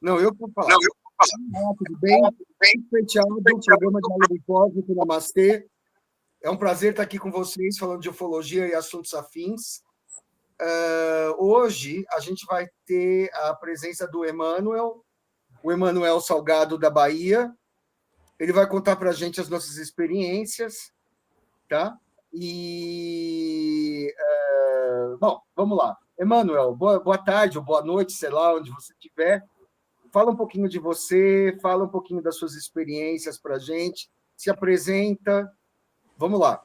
Não, eu vou Não, falar. eu vou falar. Olá, tudo bem? Tudo bem? Fechado, programa de aula do Cósmico Namastê. É um prazer estar aqui com vocês, falando de ufologia e assuntos afins. Hoje, a gente vai ter a presença do Emanuel, o Emanuel Salgado, da Bahia. Ele vai contar para a gente as nossas experiências, tá? Bom, vamos lá. Emanuel, boa tarde ou boa noite, sei lá, onde você estiver. Fala um pouquinho de você, fala um pouquinho das suas experiências para a gente, se apresenta. Vamos lá.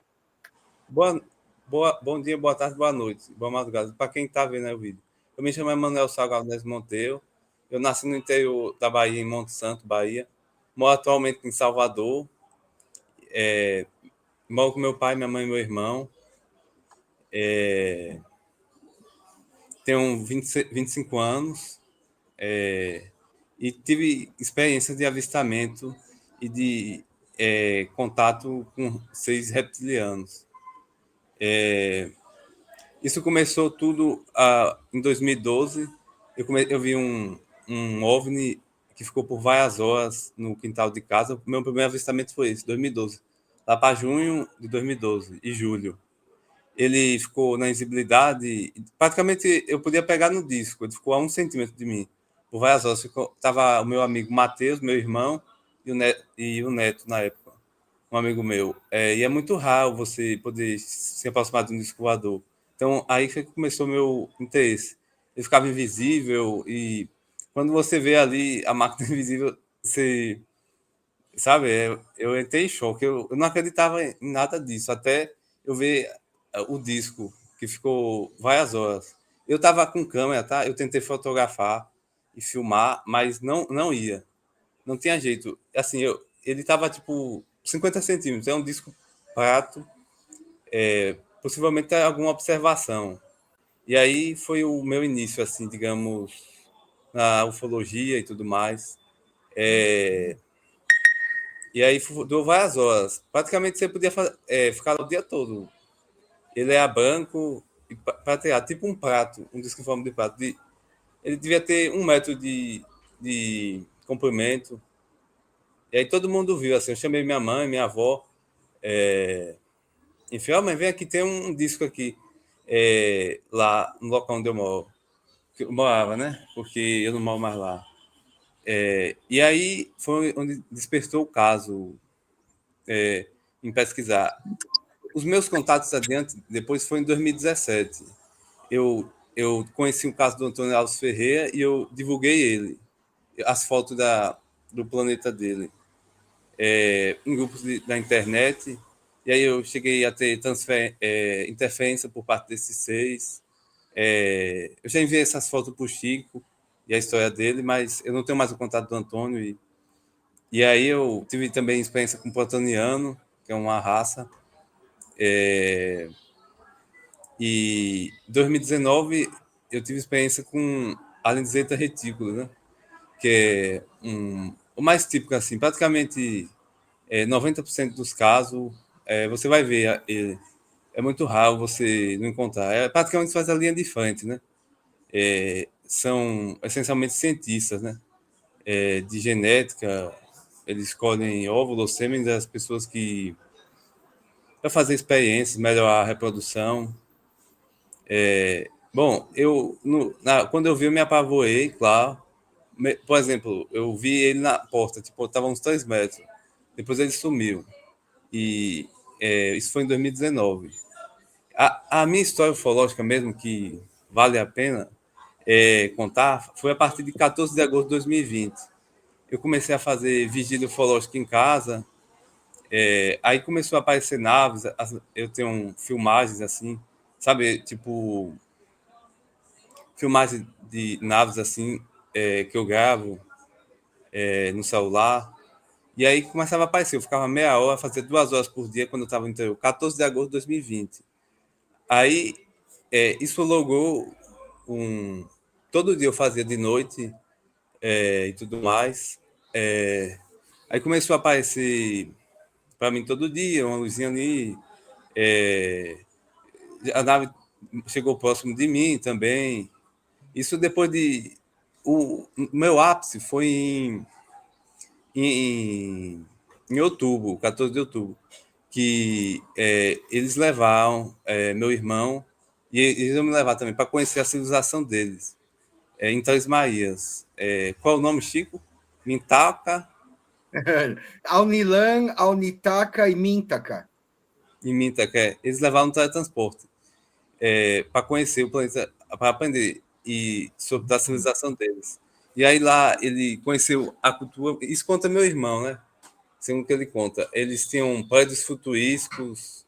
Bom dia, boa tarde, boa noite, boa madrugada. Para quem está vendo aí o vídeo. Eu me chamo Emanuel Salgado Monteiro. Eu nasci no interior da Bahia, em Monte Santo, Bahia. Moro atualmente em Salvador. Moro com meu pai, minha mãe e meu irmão. Tenho 25 anos. E tive experiência de avistamento e de contato com seres reptilianos. Isso começou tudo em 2012. Eu vi um OVNI que ficou por várias horas no quintal de casa. O meu primeiro avistamento foi esse, 2012. Lá para junho de 2012 e julho. Ele ficou na visibilidade, praticamente eu podia pegar no disco, ele ficou a 1 centímetro de mim, por várias horas. Estava o meu amigo Matheus, meu irmão, e o Neto na época, um amigo meu. E é muito raro você poder se aproximar de um disco voador. Então, aí foi que começou o meu interesse. Ele ficava invisível e quando você vê ali a máquina invisível, você... Sabe, eu entrei em choque. Eu não acreditava em nada disso, até eu ver o disco, que ficou várias horas. Eu estava com câmera, tá? Eu tentei fotografar e filmar, mas não ia. Não tinha jeito. Assim, ele estava tipo 50 centímetros. É um disco prato, possivelmente alguma observação. E aí foi o meu início, assim, digamos, na ufologia e tudo mais. E aí durou várias horas. Praticamente você podia ficar o dia todo. Ele é branco e prateado, tipo um prato, um disco em forma de prato. Ele devia ter 1 metro de comprimento. E aí todo mundo viu, assim, eu chamei minha mãe, minha avó. Enfim, mãe, vem aqui, tem um disco aqui, lá no local onde eu moro. Que eu morava, né? Porque eu não moro mais lá. E aí foi onde despertou o caso em pesquisar. Os meus contatos adiante, depois foi em 2017. Eu conheci o caso do Antônio Alves Ferreira e eu divulguei ele, as fotos do planeta dele, em grupos da internet. E aí eu cheguei a ter interferência por parte desses seis. Eu já enviei essas fotos para o Chico e a história dele, mas eu não tenho mais o contato do Antônio. E aí eu tive também experiência com o Plutoniano, que é uma raça. E em 2019 eu tive experiência com Alinzeta retícula, né? Que é o mais típico, assim, praticamente 90% dos casos você vai ver ele. É muito raro você não encontrar. Praticamente faz a linha de frente, né? São essencialmente cientistas, né? De genética, eles escolhem óvulos, sêmen das pessoas que para fazer experiências, melhorar a reprodução. Bom, quando eu vi, eu me apavorei, claro. Por exemplo, eu vi ele na porta, tipo, estava uns 3 metros. Depois ele sumiu. E isso foi em 2019. A minha história ufológica mesmo, que vale a pena contar, foi a partir de 14 de agosto de 2020. Eu comecei a fazer vigília ufológica em casa. Aí começou a aparecer naves. Eu tenho filmagens assim, sabe? Tipo, filmagem de naves assim, que eu gravo no celular. E aí começava a aparecer, eu ficava meia hora, fazia 2 horas por dia quando eu estava no interior, 14 de agosto de 2020. Aí isso logou todo dia eu fazia de noite e tudo mais. Aí começou a aparecer para mim todo dia, uma luzinha ali. A nave chegou próximo de mim também. Isso depois de o meu ápice foi em outubro, 14 de outubro, que eles levaram meu irmão e eles iam me levar também para conhecer a civilização deles, em Três Marias. Qual é o nome, Chico? Mintaca Aunilan, Aunitaca e Mintaca. e Mintaca. Eles levaram no teletransporte para conhecer o planeta, para aprender sobre a civilização deles. E aí lá ele conheceu a cultura. Isso conta meu irmão, né? Segundo o que ele conta, eles tinham prédios futurísticos,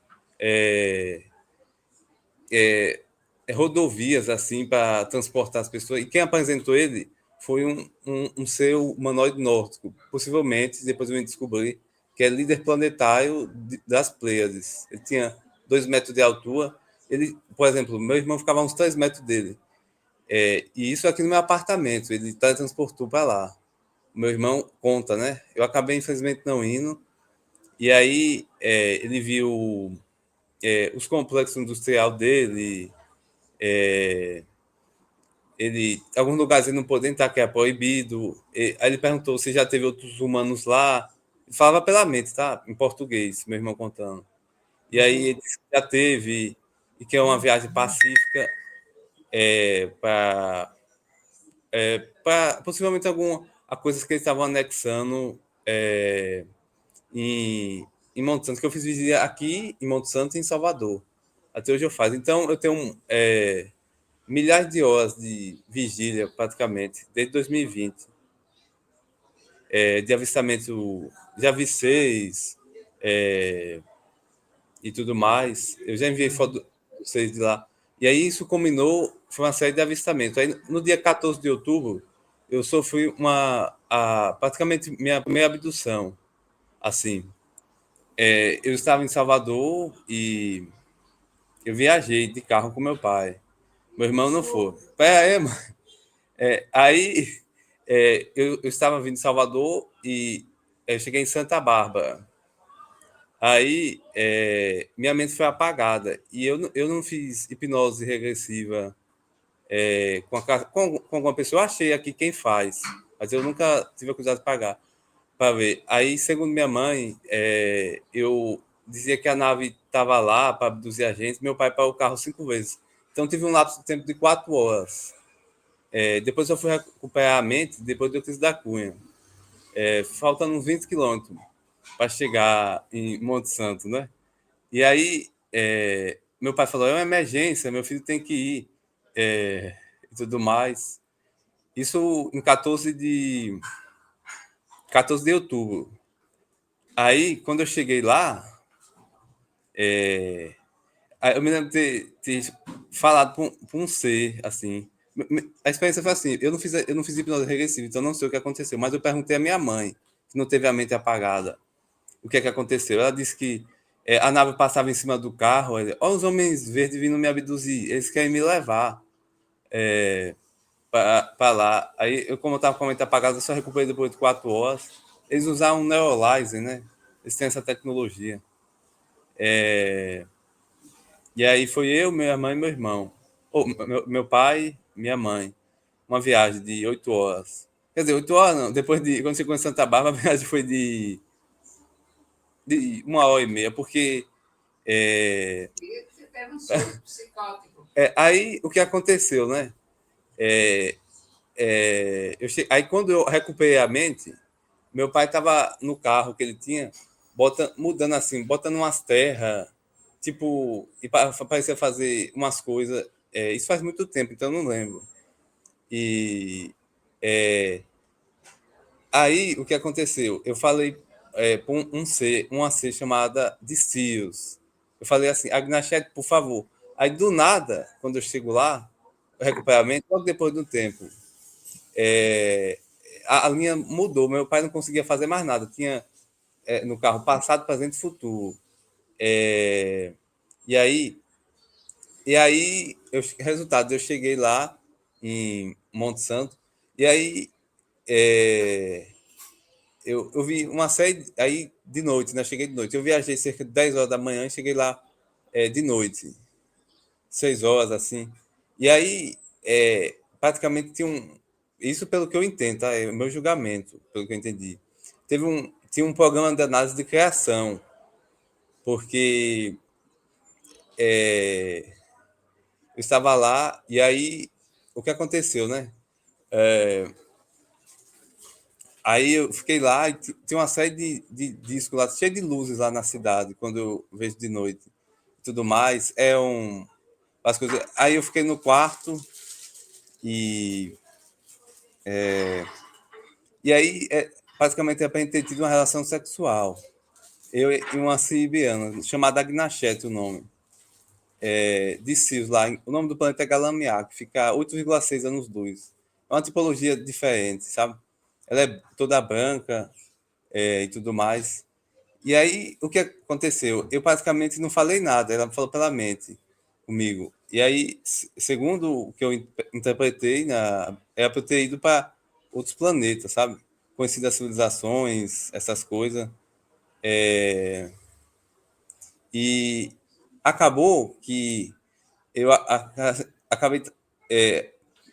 rodovias assim para transportar as pessoas. E quem apresentou ele foi um ser humanoide nórdico, possivelmente, depois eu vim descobrir, que é líder planetário das Pleiades. Ele tinha 2 metros de altura. Ele, por exemplo, meu irmão ficava a uns 3 metros dele. E isso aqui no meu apartamento, ele transportou para lá. Meu irmão conta, né? Eu acabei, infelizmente, não indo. E aí ele viu os complexos industrial dele, alguns lugares ele não pôde entrar, que é proibido. Aí ele perguntou se já teve outros humanos lá. Ele falava pela mente, tá? Em português, meu irmão contando. E aí ele disse que já teve, e que é uma viagem pacífica para possivelmente alguma a coisas que eles estavam anexando em, em Monte Santo, que eu fiz visita aqui em Monte Santo e em Salvador. Até hoje eu faço. Então, eu tenho milhares de horas de vigília, praticamente, desde 2020. De avistamento de avisseis e tudo mais. Eu já enviei foto de vocês de lá. E aí isso combinou, foi uma série de avistamentos. Aí, no dia 14 de outubro, eu sofri praticamente minha primeira abdução. Assim, eu estava em Salvador e eu viajei de carro com meu pai. Meu irmão não foi. Mano. Aí eu estava vindo de Salvador e eu cheguei em Santa Bárbara. Aí minha mente foi apagada e eu não fiz hipnose regressiva com alguma pessoa. Eu achei aqui quem faz, mas eu nunca tive a cuidado de pagar para ver. Aí, segundo minha mãe, eu dizia que a nave estava lá para abduzir a gente. Meu pai parou o carro 5 vezes. Então, tive um lapso de tempo de 4 horas. Depois eu fui recuperar a mente depois do Euclides da Cunha. Faltando uns 20 quilômetros para chegar em Monte Santo, né? E aí, meu pai falou, é uma emergência, meu filho tem que ir, e tudo mais. Isso em 14 de outubro. Aí, quando eu cheguei lá, eu me lembro de ter falado para um ser, assim. A experiência foi assim, eu não fiz hipnose regressiva, então não sei o que aconteceu, mas eu perguntei à minha mãe, que não teve a mente apagada, o que é que aconteceu. Ela disse que a nave passava em cima do carro, olha os homens verdes vindo me abduzir, eles querem me levar para lá. Aí, como eu estava com a mente apagada, eu só recuperei depois de 4 horas. Eles usaram um neuralizer, né? Eles têm essa tecnologia. E aí foi eu, minha mãe e meu irmão. Meu pai, minha mãe. Uma viagem de 8 horas. Quer dizer, 8 horas não. Depois de. Quando chegou em Santa Bárbara, a viagem foi de 1 hora e meia, porque. Aí o que aconteceu, né? Aí quando eu recuperei a mente, meu pai estava no carro que ele tinha, mudando assim, botando umas terras, tipo, e parecia fazer umas coisas. Isso faz muito tempo, então eu não lembro. E aí o que aconteceu? Eu falei para uma ser chamada de Sirius. Eu falei assim, Agnachet, por favor. Aí do nada, quando eu chego lá, o recuperamento, logo depois do tempo, a linha mudou. Meu pai não conseguia fazer mais nada. Tinha no carro passado, presente e futuro. E aí, resultado, eu cheguei lá em Monte Santo, e aí eu vi uma série, aí de noite, né? Cheguei de noite. Eu viajei cerca de 10 horas da manhã e cheguei lá de noite, 6 horas, assim. E aí, praticamente tinha isso pelo que eu entendo, tá? É o meu julgamento, pelo que eu entendi. Tinha um programa de análise de criação, porque eu estava lá e aí o que aconteceu, né? Aí eu fiquei lá e tinha uma série de discos lá, cheio de luzes lá na cidade, quando eu vejo de noite e tudo mais. As coisas. Aí eu fiquei no quarto e, e aí basicamente é para ter tido uma relação sexual. Eu e uma siribiana, chamada Agnachete, o nome. De Sirius lá. O nome do planeta é Galamiar, que fica a 8,6 anos-luz. É uma tipologia diferente, sabe? Ela é toda branca e tudo mais. E aí, o que aconteceu? Eu praticamente não falei nada, ela falou pela mente comigo. E aí, segundo o que eu interpretei, era para eu ter ido para outros planetas, sabe? Conhecido as civilizações, essas coisas. E acabou que acabei.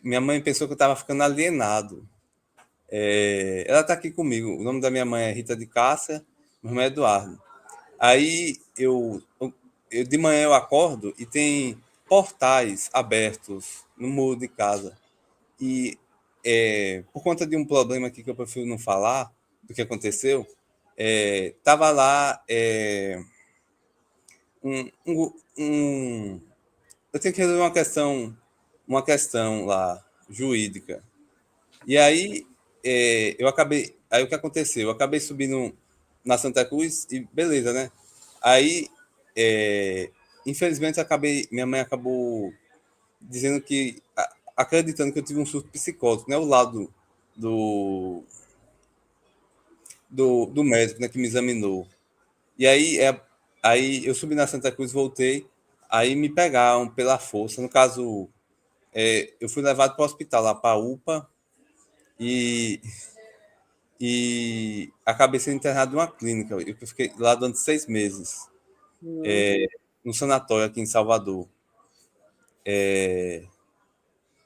Minha mãe pensou que eu estava ficando alienado. Ela está aqui comigo. O nome da minha mãe é Rita de Cássia, meu irmão é Eduardo. Aí de manhã eu acordo e tem portais abertos no muro de casa. E por conta de um problema aqui que eu prefiro não falar do que aconteceu, tava lá um, um, um- eu tenho que resolver uma questão lá jurídica. E aí aí o que aconteceu? Eu acabei subindo na Santa Cruz e beleza, né? Aí, infelizmente, minha mãe acabou dizendo que, acreditando que eu tive um surto psicótico, né? O lado do, do médico, né, que me examinou. E aí eu subi na Santa Cruz, voltei, aí me pegaram pela força. No caso, eu fui levado para o hospital, lá para a UPA, e acabei sendo internado em uma clínica. Eu fiquei lá durante 6 meses, no sanatório aqui em Salvador.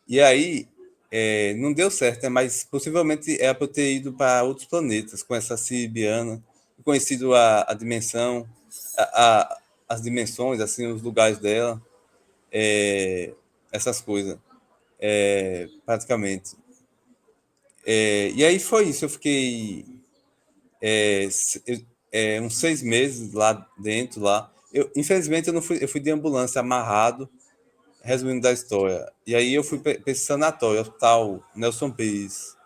E aí, não deu certo, né? Mas possivelmente era para eu ter ido para outros planetas com essa Cibiana, conhecido a dimensão, as dimensões, assim, os lugares dela, essas coisas, praticamente. E aí foi isso, eu fiquei é, uns 6 meses lá dentro, lá. Infelizmente, eu não fui, eu fui de ambulância amarrado, resumindo da história. E aí eu fui para esse sanatório, Hospital Nelson Pires.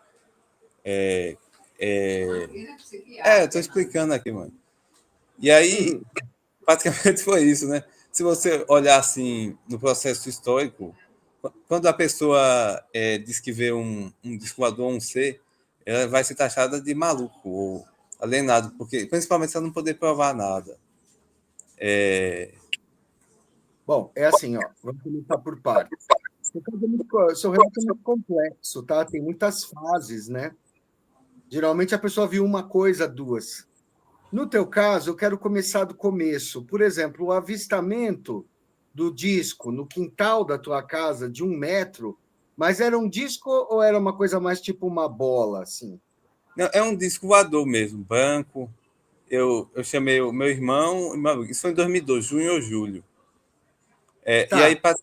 Eu tô explicando aqui, mano. E aí, praticamente foi isso, né? Se você olhar assim no processo histórico, quando a pessoa diz que vê um disco voador ou um ser, ela vai ser taxada de maluco ou alienado, porque principalmente se ela não poder provar nada. Bom, é assim, ó, vamos começar por partes. Seu relato é muito complexo, tá? Tem muitas fases, né? Geralmente a pessoa viu uma coisa, duas. No teu caso, eu quero começar do começo. Por exemplo, o avistamento do disco no quintal da tua casa de 1 metro, mas era um disco ou era uma coisa mais tipo uma bola, assim? Não, é um disco voador mesmo, branco. Eu chamei o meu irmão, isso foi em 2012, junho ou julho. E aí, Tá,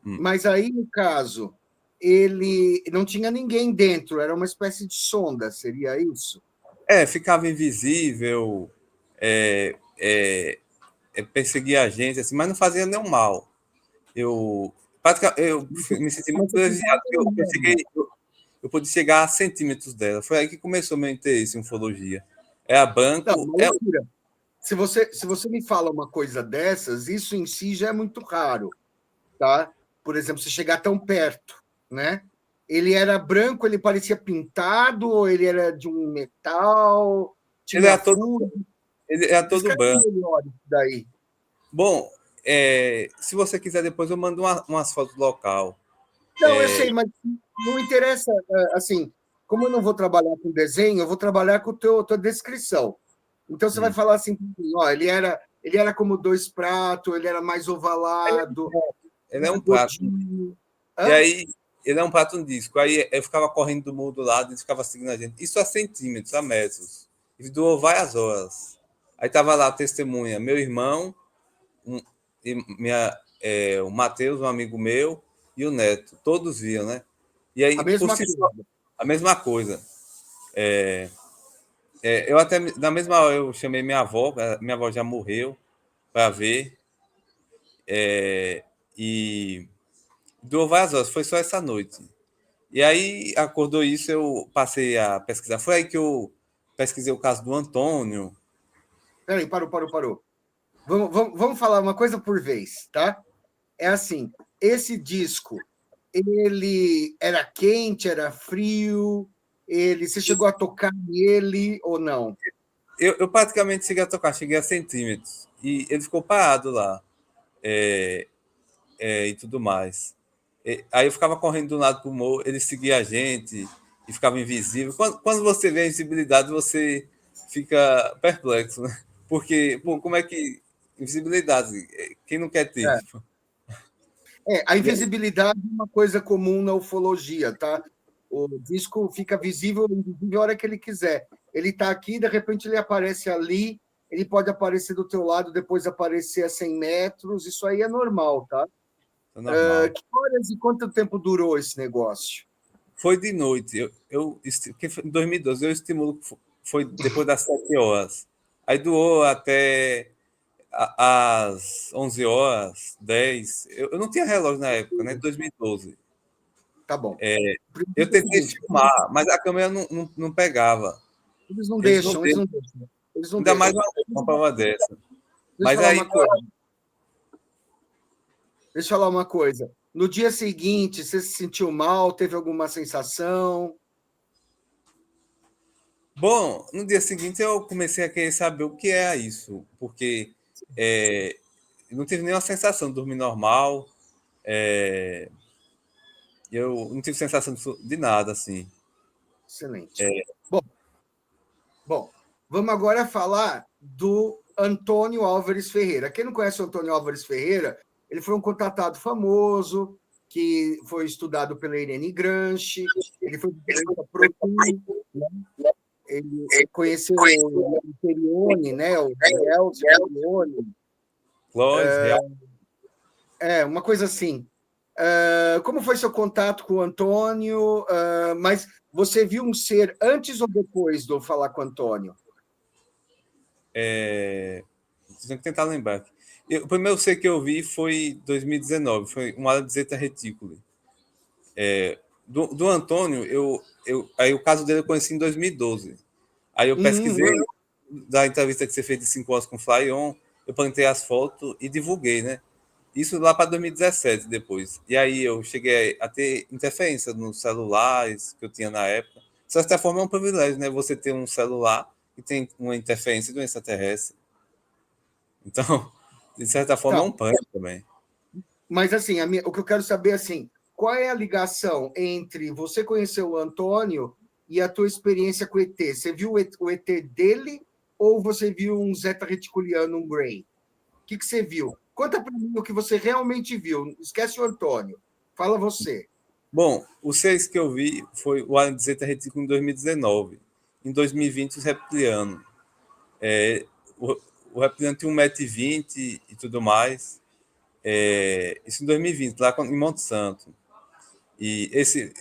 mas aí, no caso, ele não tinha ninguém dentro, era uma espécie de sonda, seria isso? ficava invisível, é, é, perseguia a gente, assim, mas não fazia nenhum mal. Eu me senti muito Mas você privilegiado, ficava porque eu pude chegar a centímetros dela. Foi aí que começou meu interesse em ufologia. É a Não, banco, uma loucura. Se você me fala uma coisa dessas, isso em si já é muito raro, tá? Por exemplo, se chegar tão perto, né? Ele era branco, ele parecia pintado, ou ele era de um metal, ele tinha é todo, fundo. ele é todo Descreve branco. melhor isso daí. Bom, se você quiser depois eu mando umas fotos do local. Não, eu sei, mas não interessa, assim, como eu não vou trabalhar com desenho, eu vou trabalhar com tua descrição. Então você vai Hum. falar assim, ó, ele era como dois pratos, ele era mais ovalado, Ele é mais um prato. gordinho. E Hã? aí ele é um Platinum Disco. Aí eu ficava correndo do muro do lado e ele ficava seguindo a gente. Isso a centímetros, a metros. E durou várias horas. Aí tava lá a testemunha, meu irmão, e o Matheus, um amigo meu, e o Neto. Todos viam, né? E A aí, por mesma si coisa. só, a mesma coisa. Eu até, na mesma hora, eu chamei minha avó já morreu, para ver. E durou várias horas, foi só essa noite. E aí, acordou isso, eu passei a pesquisar. Foi aí que eu pesquisei o caso do Antônio. Peraí, parou. Vamos falar uma coisa por vez, tá? É assim, esse disco, ele era quente, era frio, você chegou a tocar nele ou não? Eu praticamente cheguei a tocar, cheguei a centímetros. E ele ficou parado lá, e tudo mais. Aí eu ficava correndo de um lado para o morro, ele seguia a gente e ficava invisível. Quando você vê a invisibilidade, você fica perplexo, né? Porque, pô, como é que. Invisibilidade, quem não quer ter? É. Tipo, A invisibilidade é uma coisa comum na ufologia, tá? O disco fica visível ou invisível a hora que ele quiser. Ele está aqui, de repente ele aparece ali, ele pode aparecer do teu lado, depois aparecer a 100 metros, isso aí é normal, tá? é normal. Que horas e quanto tempo durou esse negócio? Foi de noite. Em 2012, eu estimulo que foi depois das 7 horas. Aí doou até às 11 horas, 10. Eu não tinha relógio na época, né? 2012. Tá bom. Eu É o tentei seguinte, filmar, mas a câmera não pegava. eles não Eles não deixam, eles deixam, não deixam, eles não ainda mais deixam. uma prova dessa. Deixa eu Mas falar aí, uma coisa. Deixa eu falar uma coisa. No dia seguinte, você se sentiu mal? Teve alguma sensação? bom, no dia seguinte eu comecei a querer saber o que é isso, porque é, não tive nenhuma sensação de dormir normal, é, eu não tive sensação de nada, assim. Excelente. Bom, bom, vamos agora falar do Antônio Álvares Ferreira. Quem não conhece o Antônio Álvares Ferreira, ele foi um contatado famoso, que foi estudado pela Irene Gramsci, ele foi diferente Protum, né? Ele conheceu o Imperione, né? O Elcio Imperione, Clóvis, real. uma coisa assim. Como foi seu contato com o Antônio? Mas você viu um ser antes ou depois do falar com o Antônio? Tenho que tentar lembrar. O primeiro C que eu vi foi 2019, foi uma aula de Zeta Reticuli. Do Antônio, aí o caso dele eu conheci em 2012. Aí eu pesquisei Uhum. da entrevista que você fez de 5 horas com o Flyon, eu plantei as fotos e divulguei, né? Isso lá para 2017 depois. E aí eu cheguei a ter interferência nos celulares que eu tinha na época. De certa forma é um privilégio, né? Você ter um celular e tem uma interferência de um extraterrestre. Então, de certa forma é Tá. um pânico também. Mas assim, o que eu quero saber assim, qual é a ligação entre você conhecer o Antônio e a tua experiência com o ET? Você viu o ET dele ou você viu um Zeta Reticuliano, um Grey? O que você viu? Conta para mim o que você realmente viu. Esquece o Antônio. Fala você. Bom, os 6 que eu vi foi o Alien de Zeta Reticuli em 2019. Em 2020, os reptilianos. O, o reptiliano tinha 1,20 m e tudo mais. Isso em 2020, lá em Monte Santo. E esse.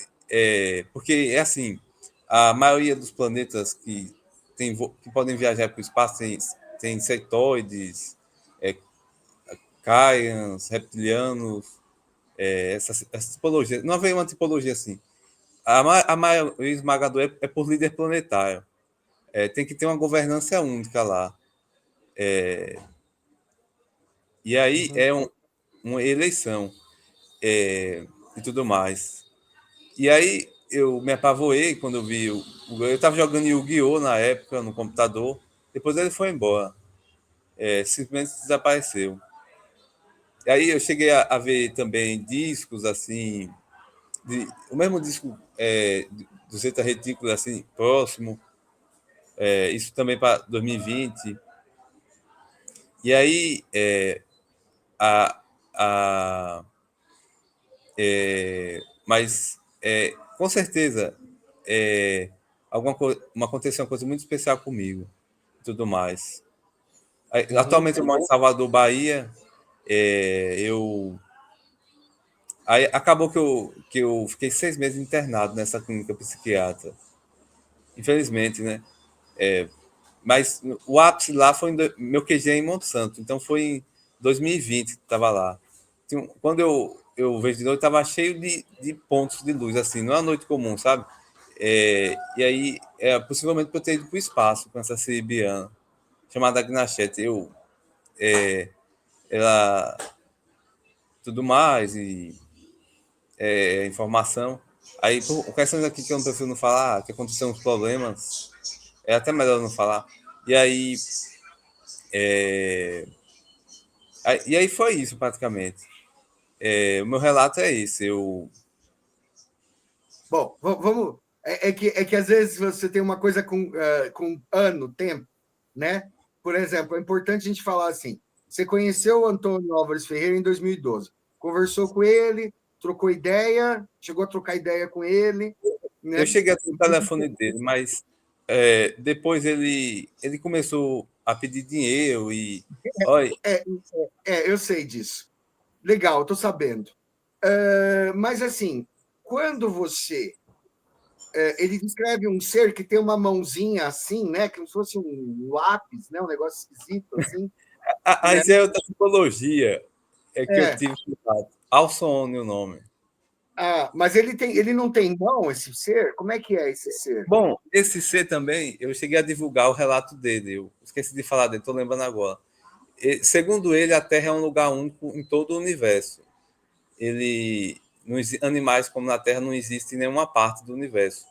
Porque é assim: a maioria dos planetas que podem viajar para o espaço tem sectoides, é, Caians, reptilianos, essa tipologia. Não haveria uma tipologia assim. A maioria esmagadora é por líder planetário. Tem que ter uma governança única lá. E aí Uhum. uma eleição e tudo mais. E aí eu me apavorei quando eu vi. Eu estava jogando Yu-Gi-Oh! Na época no computador. Depois ele foi embora. Simplesmente desapareceu. E aí eu cheguei a ver também discos assim. O mesmo disco do Zeta Retículo, assim, próximo. Isso também para 2020. E aí a, a, mas com certeza aconteceu uma coisa muito especial comigo e tudo mais. Uhum. Atualmente eu moro em Salvador, Bahia. Eu Aí acabou que eu fiquei 6 meses internado nessa clínica psiquiatra. Infelizmente, né? Mas o ápice lá foi meu QG em Monte Santo. Então foi em 2020 que estava lá. Quando eu vejo de noite, estava cheio de pontos de luz, assim, não é uma noite comum, sabe? E aí, possivelmente por eu ter ido para o espaço com essa siribiana, chamada Gnachete. Ela, tudo mais, e informação. Aí, por questões aqui que eu não prefiro não falar, que aconteceram uns problemas, é até melhor não falar. E aí, e aí foi isso, praticamente. O meu relato é esse. Bom, vamos. É que às vezes você tem uma coisa com ano, tempo, né? Por exemplo, é importante a gente falar assim: você conheceu o Antônio Álvares Ferreira em 2012, conversou com ele, trocou ideia, chegou a trocar ideia com ele, né? Eu cheguei a ter o telefone dele, mas depois ele começou a pedir dinheiro e. Olha, É, eu sei disso. Legal, estou sabendo. Mas assim, quando você ele descreve um ser que tem uma mãozinha assim, né? Como se fosse um lápis, né? Um negócio esquisito assim, né? aí é outra psicologia que eu É. tive contato. Alcione o nome. Mas ele não tem mão, esse ser? Como é que é esse ser? Bom, esse C também, eu cheguei a divulgar o relato dele. Eu esqueci de falar dele, estou lembrando agora. Segundo ele, a Terra é um lugar único em todo o universo. Animais como na Terra não existem em nenhuma parte do universo.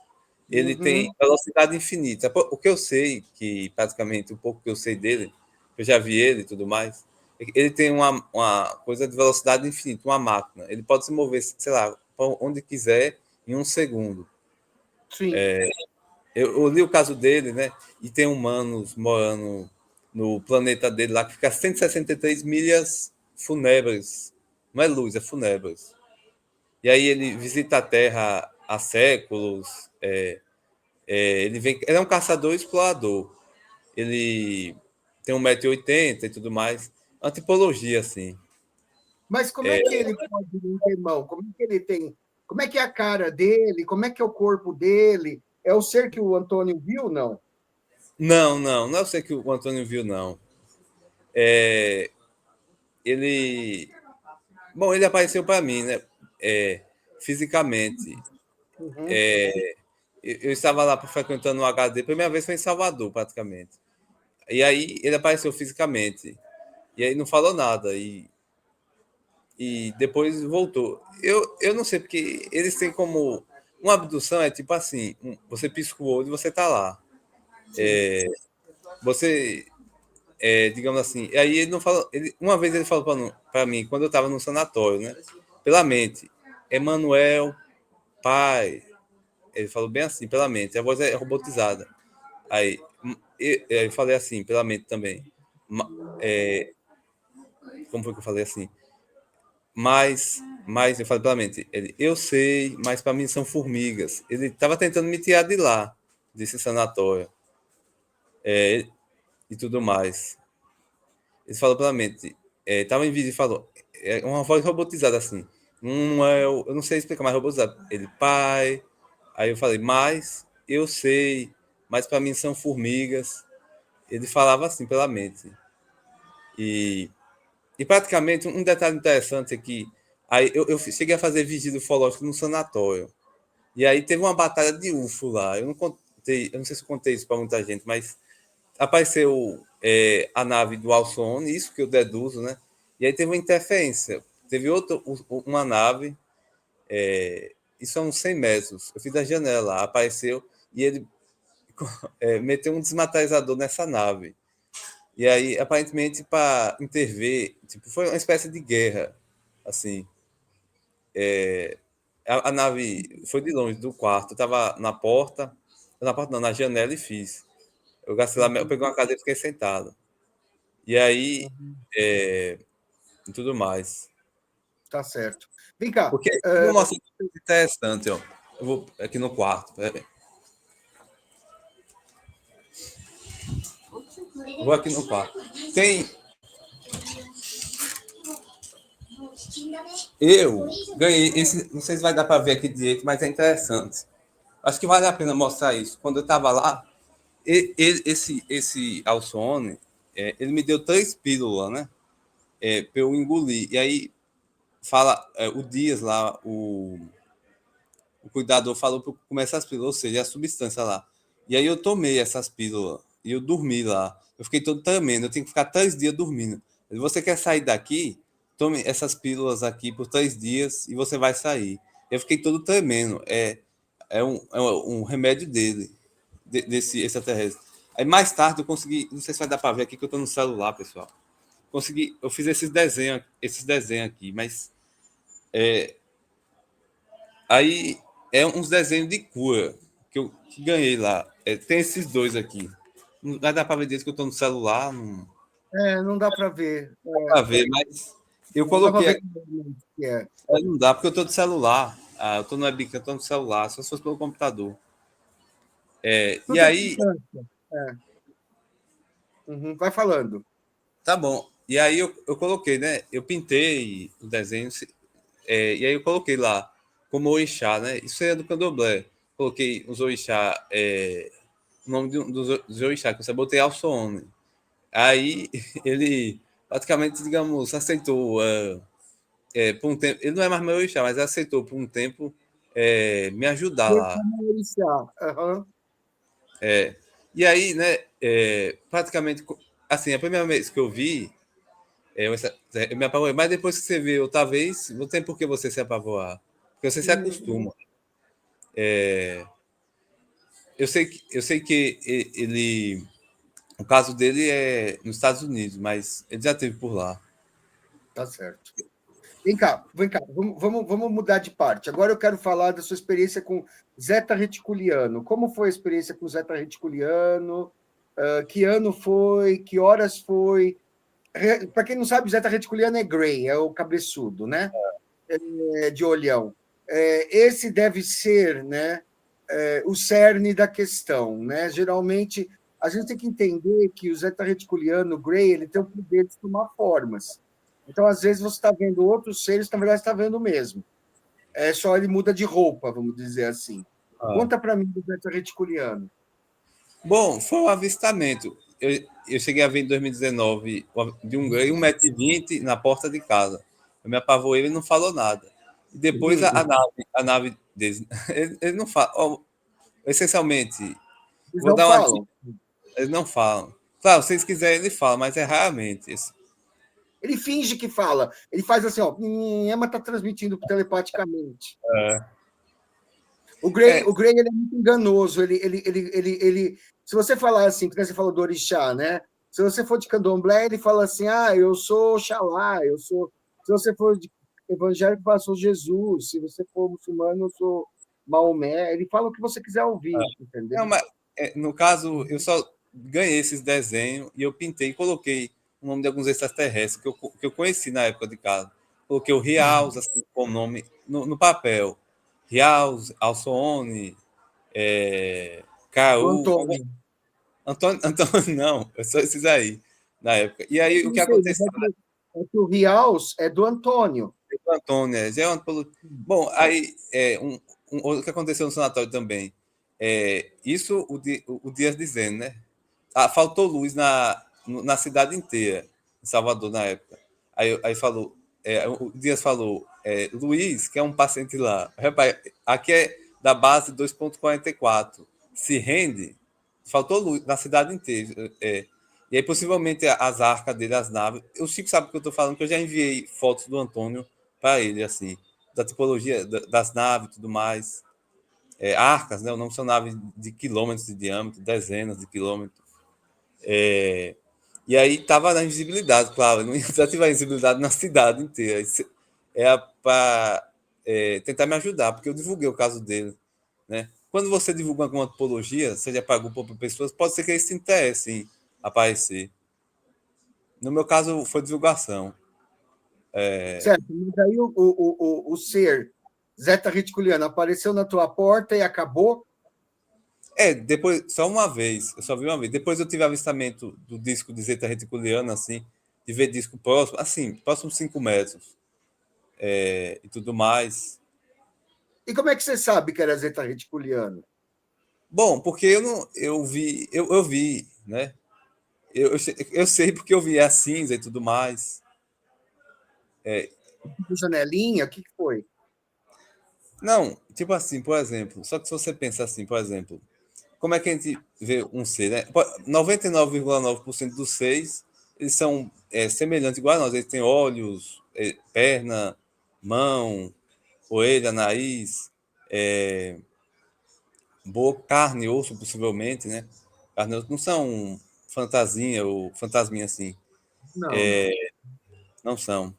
Ele tem Uhum. velocidade infinita. O que eu sei, que praticamente o pouco que eu sei dele, eu já vi ele e tudo mais, ele tem uma coisa de velocidade infinita, uma máquina. Ele pode se mover, sei lá, onde quiser em um segundo. Sim. Eu li o caso dele, né? E tem humanos morando no planeta dele lá que fica a 163 milhas funebres. Não é luz, é funebres. E aí ele visita a Terra há séculos. Ele é um caçador explorador. Ele tem 1,80 m e tudo mais. Uma tipologia, assim. Mas como é que ele pode não ter mão? Como é que ele tem? Como é que é a cara dele? Como é que é o corpo dele? É o ser que o Antônio viu, não? Não é o sei que o Antônio viu, não. É, ele. Bom, ele apareceu para mim, né? Fisicamente. Uhum. Eu estava lá frequentando o HD, primeira vez foi em Salvador, praticamente. E aí ele apareceu fisicamente. E aí não falou nada. E depois voltou. Eu não sei, porque eles têm como. Uma abdução é tipo assim: você pisca o olho e você tá lá. Sim. Você, digamos assim. E aí ele não falou. Uma vez ele falou para mim, quando eu estava no sanatório, né? Pela mente: Emanuel, pai. Ele falou bem assim, pela mente. A voz é robotizada. Aí eu falei assim, pela mente também. É, como foi que eu falei assim? Mas eu falei pela mente. Eu sei, mas para mim são formigas. Ele estava tentando me tirar de lá, desse sanatório, e tudo mais. Ele falou pela mente. Tava em vídeo e falou. Uma voz robotizada assim. Eu não sei explicar, mas robotizado. Ele, pai. Aí eu falei, mas eu sei, mas para mim são formigas. Ele falava assim pela mente. E E praticamente, um detalhe interessante é que aí eu cheguei a fazer vigília ufológica no sanatório. E aí teve uma batalha de UFO lá. Eu não contei, eu não sei se eu contei isso para muita gente, mas apareceu a nave do Alson, isso que eu deduzo, né? E aí teve uma interferência. Teve uma nave, isso a uns 100 metros. Eu fiz a janela, apareceu e ele meteu um desmaterializador nessa nave. E aí, aparentemente, para intervir, tipo, foi uma espécie de guerra, assim. A nave foi de longe do quarto, eu tava na porta não, na janela e fiz. Eu gastei lá, eu Uhum. peguei uma cadeira e fiquei sentado. E aí, Uhum. e tudo mais. Tá certo. Vem cá. Porque eu vou mostrar uma coisa interessante, ó. Eu vou aqui no quarto. Peraí. Vou aqui no quarto. Tem. Eu ganhei esse. Não sei se vai dar para ver aqui direito, mas é interessante. Acho que vale a pena mostrar isso. Quando eu estava lá, esse Alcione, ele me deu 3 pílulas, né? Para eu engolir. E aí fala o Dias lá, o cuidador falou para eu comer essas pílulas, ou seja, a substância lá. E aí eu tomei essas pílulas e eu dormi lá. Eu fiquei todo tremendo, eu tenho que ficar 3 dias dormindo. Se você quer sair daqui, tome essas pílulas aqui por 3 dias e você vai sair. Eu fiquei todo tremendo. É um remédio dele, desse extraterrestre. Aí mais tarde eu consegui, não sei se vai dar para ver aqui que eu estou no celular, pessoal. Consegui, eu fiz esses desenhos aqui, mas aí é uns desenhos de cura que ganhei lá. Tem esses dois aqui. Não vai dar para ver disso que eu estou no celular, não Não dá para ver. dá para ver, mas eu Não dá para coloquei. ver que é. Não dá, porque eu estou de celular. Eu estou no webcam, eu estou no celular, só se fosse pelo computador. Não E tem aí, importância. Uhum. Vai falando. tá bom. E aí eu coloquei, né? Eu pintei o desenho, e aí eu coloquei lá como orixá, né? Isso é do candomblé. Coloquei os orixá, o nome dos orixá, que eu botei Alçoone. Aí ele praticamente, digamos, aceitou por um tempo. Ele não é mais meu orixá, mas aceitou por um tempo me ajudar lá. Aham. E aí, né, praticamente, assim, a primeira vez que eu vi, eu me apavorei, mas depois que você vê outra vez, não tem por que você se apavorar, porque você se Hum, acostuma. Eu sei que ele, o caso dele é nos Estados Unidos, mas ele já esteve por lá. Tá certo. Vem cá, vamos mudar de parte. Agora eu quero falar da sua experiência com Zeta Reticuliano. Como foi a experiência com Zeta Reticuliano? Que ano foi? Que horas foi? Para quem não sabe, Zeta Reticuliano é Grey, é o cabeçudo, né? De olhão. Esse deve ser, né, o cerne da questão, né? Geralmente, a gente tem que entender que o Zeta Reticuliano, o Grey, ele tem o poder de tomar formas. Então, às vezes, você está vendo outros seres, na verdade, está vendo o mesmo. É só ele muda de roupa, vamos dizer assim. Ah. Conta para mim do Zeta Reticuliano. Bom, foi um avistamento. Eu cheguei a ver em 2019 de um ganho, 1,20 m na porta de casa. Eu me apavorei, ele não falou nada. E depois a nave deles, ele não fala. Ó, essencialmente, Eles vou não dar uma dica, falam. eles não falam. Claro, se vocês quiserem, ele fala, mas é raramente. Ele finge que fala. Ele faz assim, ó, Emma está transmitindo telepaticamente. É, O Grey ele é muito enganoso. Se você falar assim, que você falou do orixá, né? Se você for de candomblé, ele fala assim: eu sou Oxalá, eu sou. Se você for de evangélico, fala, sou Jesus. Se você for muçulmano, eu sou Maomé. Ele fala o que você quiser ouvir, entendeu? não, mas no caso, eu só ganhei esses desenhos e eu pintei e coloquei o nome de alguns extraterrestres que eu conheci na época de casa. Coloquei o Riaus, assim, com o nome no papel. Riaus, Alcione, O Caú. Antônio. Antônio, não, é só esses aí, na época. E aí o que Não sei, mas aconteceu? que o Riaus é do Antônio. O Antônio, bom, aí o que aconteceu no sanatório também. Isso o Dias dizendo, né? Faltou luz na cidade inteira, em Salvador, na época. Aí falou, o Dias falou, Luiz, que é um paciente lá, rapaz, aqui é da base 2,44. Se rende, faltou luz na cidade inteira. E aí, possivelmente, as arcas dele, as naves. O Chico sabe o que eu estou falando, que eu já enviei fotos do Antônio para ele, assim, da tipologia das naves e tudo mais. Arcas, né? Não são naves de quilômetros de diâmetro, dezenas de quilômetros. E aí estava na invisibilidade, claro, não ia ativar a invisibilidade na cidade inteira. Isso para tentar me ajudar, porque eu divulguei o caso dele. Né? Quando você divulga alguma tipologia, seja para grupo ou para pessoas, pode ser que eles se interessem em aparecer. No meu caso, foi divulgação. Certo, mas aí o ser zeta reticuliano apareceu na tua porta e acabou? Depois, só uma vez, eu só vi uma vez. Depois eu tive avistamento do disco de zeta reticuliana, assim, de ver disco próximo, assim, próximo 5 metros, e tudo mais. E como é que você sabe que era zeta reticuliano? Bom, porque eu não, eu vi, né? Eu sei porque eu vi a cinza e tudo mais. Janelinha, o que foi? Não, tipo assim, por exemplo, só que se você pensa assim, por exemplo, como é que a gente vê um ser, né? 99,9% dos seres, eles são semelhantes igual a nós. Eles têm olhos, perna, mão, orelha, nariz, boca, carne, osso, possivelmente, né? Carne e osso não são fantasia ou fantasminha assim. Não, não. Não são.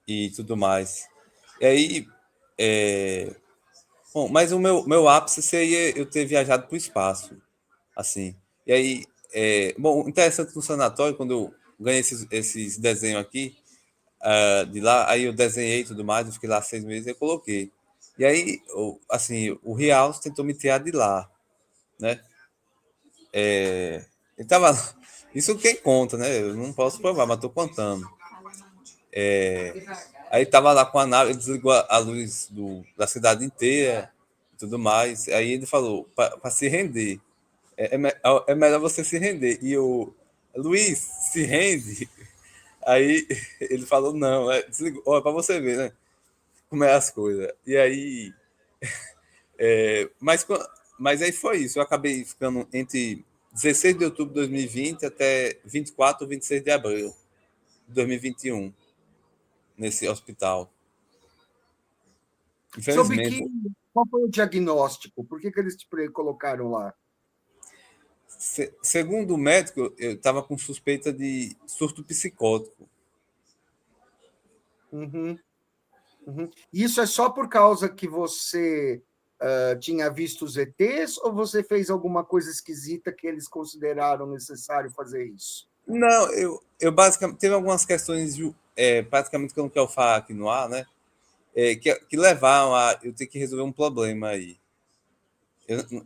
E tudo mais. E aí, bom, mas o meu ápice seria eu ter viajado para o espaço, assim. E aí, bom, interessante no sanatório, quando eu ganhei esses desenhos aqui, de lá, aí eu desenhei e tudo mais, eu fiquei lá 6 meses e eu coloquei. E aí, assim, o Rials tentou me tirar de lá, né? Ele tava. Isso quem conta, né? Eu não posso provar, mas estou contando. Aí tava lá com a nave, ele desligou a luz da cidade inteira e tudo mais. Aí ele falou, para se render. É melhor você se render. E o Luiz, se rende. Aí ele falou, não, desligou. Olha, para você ver, né? Como é as coisas. E aí. É, mas, mas aí foi isso. Eu acabei ficando entre 16 de outubro de 2020 até 24 ou 26 de abril de 2021, nesse hospital. Sobre que. Infelizmente. Qual foi o diagnóstico? Por que eles te colocaram lá? Segundo o médico, eu estava com suspeita de surto psicótico. Uhum, uhum. Isso é só por causa que você tinha visto os ETs ou você fez alguma coisa esquisita que eles consideraram necessário fazer isso? Não, eu basicamente teve algumas questões praticamente que eu não quero falar aqui no ar, né? Que levaram a eu ter que resolver um problema aí.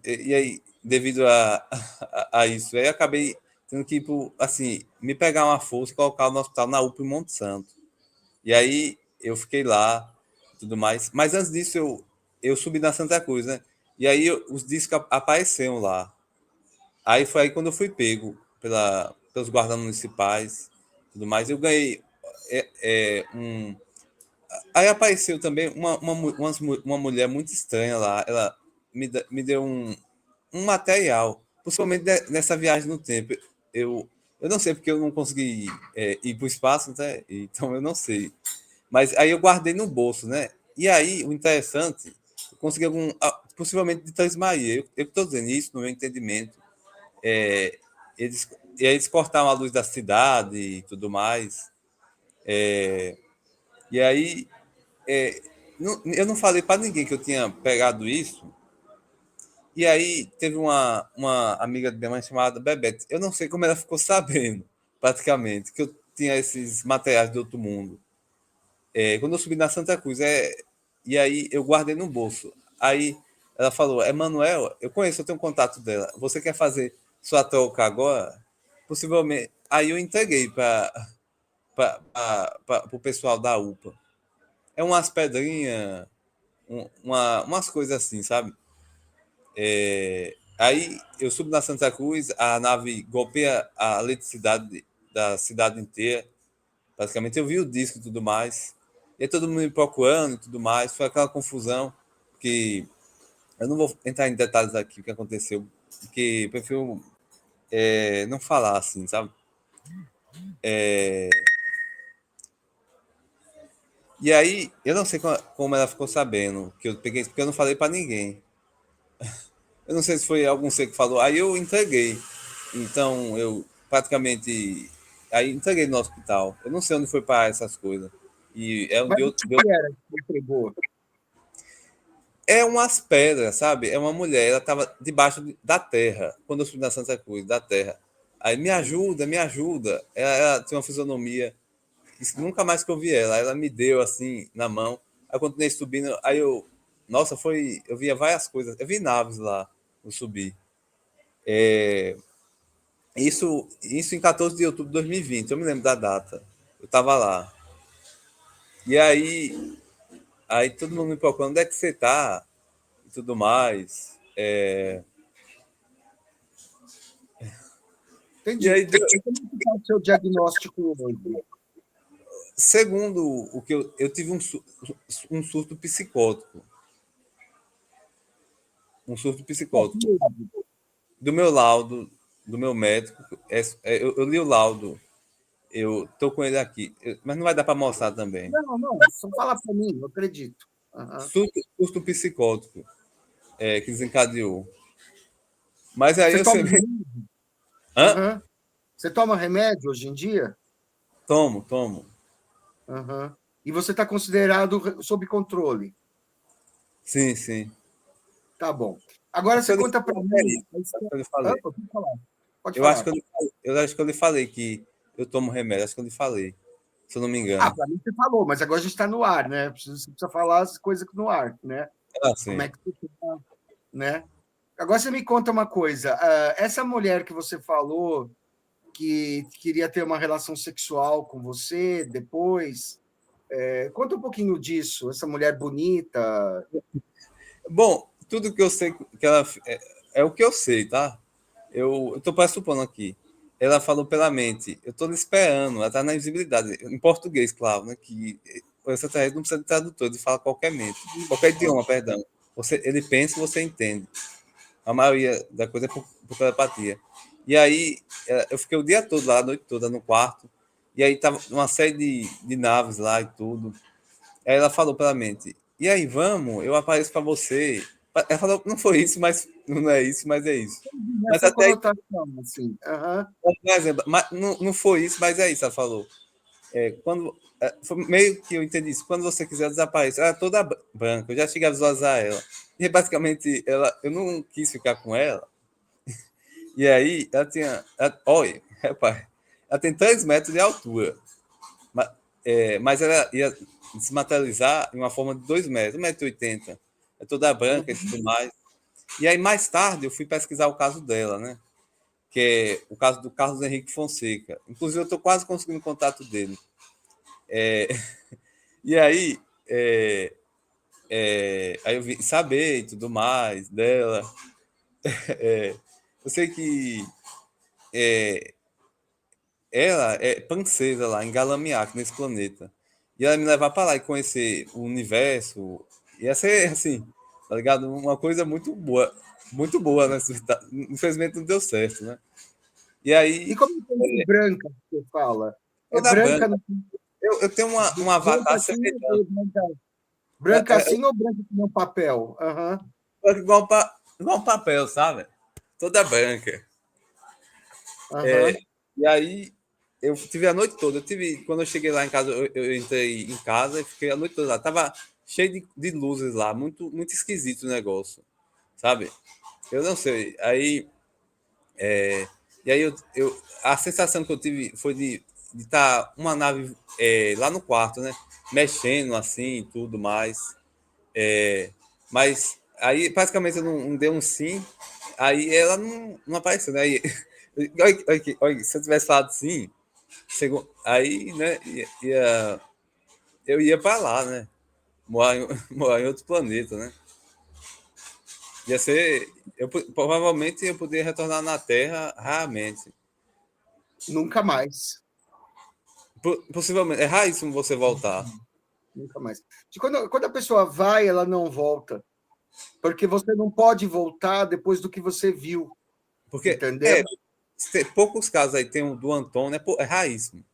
E aí, devido a isso, aí eu acabei tendo que, assim, me pegar uma força e colocar no hospital na UPA em Monte Santo. E aí eu fiquei lá tudo mais. Mas antes disso, eu subi na Santa Cruz, né? E aí os discos apareceram lá. Aí foi aí quando eu fui pego pelos guardas municipais tudo mais. Eu ganhei um. Aí apareceu também uma mulher muito estranha lá. Ela me deu um material, principalmente nessa viagem no tempo. Eu, eu não sei porque eu não consegui ir para o espaço, né? Então eu não sei. Mas aí eu guardei no bolso, né? E aí o interessante, eu consegui possivelmente de Três Maria. Eu estou dizendo isso no meu entendimento. É, eles cortaram a luz da cidade e tudo mais. E aí eu não falei para ninguém que eu tinha pegado isso. E aí teve uma amiga da minha mãe chamada Bebete. Eu não sei como ela ficou sabendo, praticamente, que eu tinha esses materiais do outro mundo. Quando eu subi na Santa Cruz, e aí eu guardei no bolso. Aí ela falou, Emanuel, eu conheço, eu tenho um contato dela. Você quer fazer sua troca agora? Possivelmente. Aí eu entreguei para o pessoal da UPA. É umas pedrinhas, umas coisas assim, sabe? Aí eu subo na Santa Cruz, a nave golpeia a eletricidade da cidade inteira. Basicamente, eu vi o disco e tudo mais. E aí todo mundo me procurando e tudo mais. Foi aquela confusão que eu não vou entrar em detalhes aqui o que aconteceu, porque prefiro não falar assim, sabe? E aí, eu não sei como ela ficou sabendo que eu peguei, porque eu não falei para ninguém. Eu não sei se foi algum ser que falou. Aí eu entreguei. Então, eu praticamente. Aí entreguei no hospital. Eu não sei onde foi para essas coisas. E é um Mas o que era que você entregou? é umas pedras, sabe? É uma mulher, ela estava debaixo da terra, quando eu subi na Santa Cruz, da terra. Aí, me ajuda, me ajuda. Ela tinha uma fisionomia. nunca mais que eu vi ela. Ela me deu assim na mão. Aí eu continuei subindo. Aí eu. Nossa, foi. Eu via várias coisas. Eu vi naves lá no subir. Isso em 14 de outubro de 2020. Eu me lembro da data. Eu tava lá. E aí todo mundo me procurando, onde é que você tá? E tudo mais. E Entendi. aí, E como é que está o seu diagnóstico hoje? segundo o que eu tive um surto psicótico. Um surto psicótico. Do meu laudo, do meu médico, eu li o laudo, eu tô com ele aqui, mas não vai dar para mostrar também. Não, não, só fala para mim, eu acredito. Aham. Surto psicótico que desencadeou. Mas aí Você eu toma sei. remédio? Hã? Aham. Você toma remédio hoje em dia? Tomo. Aham. E você está considerado sob controle? Sim, sim. Tá bom. Agora Acho que você eu lhe conta para mim. falei. Pode falar. Pode Eu acho falar. que eu acho que eu lhe falei que eu tomo remédio, acho que eu lhe falei, se eu não me Ah, engano. para mim você falou, mas agora a gente está no ar, né? Você precisa falar as coisas no ar, né? Ah, Como sim. é que você está, né? Agora você me conta uma coisa. Essa mulher que você falou que queria ter uma relação sexual com você depois, conta um pouquinho disso. Essa mulher bonita. Bom, tudo que eu sei que ela é o que eu sei, tá? Eu tô pressupondo aqui. Ela falou pela mente. Eu tô lhe esperando. Ela tá na invisibilidade. Em português, claro, né? Que o extraterrestre não precisa de tradutor, ele fala qualquer mente. Qualquer idioma, perdão. Ele pensa e você entende. A maioria da coisa é por telepatia. E aí, eu fiquei o dia todo lá, a noite toda, no quarto. E aí tava uma série de naves lá e tudo. Aí ela falou pela mente, e aí, vamos, eu apareço para você. Ela falou, não foi isso, mas não é isso, mas é isso. Mas Essa até aí, conotação, assim. Aham. por exemplo, mas não foi isso, mas é isso, ela falou. Foi meio que eu entendi isso. Quando você quiser desaparecer, ela é toda branca, eu já cheguei a visualizar ela. E basicamente, eu não quis ficar com ela. E aí, olha, rapaz, ela tem 3 metros de altura. Mas, mas ela ia se materializar em uma forma de 2 metros, 1,80 m. É toda branca e tudo mais. E aí, mais tarde, eu fui pesquisar o caso dela, né? Que é o caso do Carlos Henrique Fonseca. Inclusive, eu estou quase conseguindo o contato dele. É, e aí, aí eu vim saber e tudo mais dela. Eu sei que ela é princesa lá em Galamiak, nesse planeta. E ela me levar para lá e conhecer o universo. Ia ser, assim, tá ligado? Uma coisa muito boa, né? Infelizmente não deu certo, né? E E aí, como é esse branca que você fala? É toda branca, branca. Eu tenho um avatar branca assim, semelhante, ou branca assim ou branca que nem um papel? Aham. igual um papel, sabe? Toda branca. Aham. E aí, eu tive a noite toda. Quando eu cheguei lá em casa, eu entrei em casa e fiquei a noite toda lá. Tava cheio de luzes lá, muito esquisito o negócio, sabe? Eu não sei. E aí a sensação que eu tive foi de estar uma nave lá no quarto, né? Mexendo assim e tudo mais. Mas aí praticamente eu não dei um sim. Aí ela não apareceu, né? Aí, olha, se eu tivesse falado sim, aí, né, eu ia para lá, né? Morar em, morar em outro planeta, né? Ia ser. Provavelmente eu poderia retornar na Terra raramente. Nunca mais. Possivelmente. É raríssimo você voltar. Nunca mais. Quando a pessoa vai, ela não volta. Porque você não pode voltar depois do que você viu, Porque entendeu? tem poucos casos aí, tem o do Antônio, é raríssimo.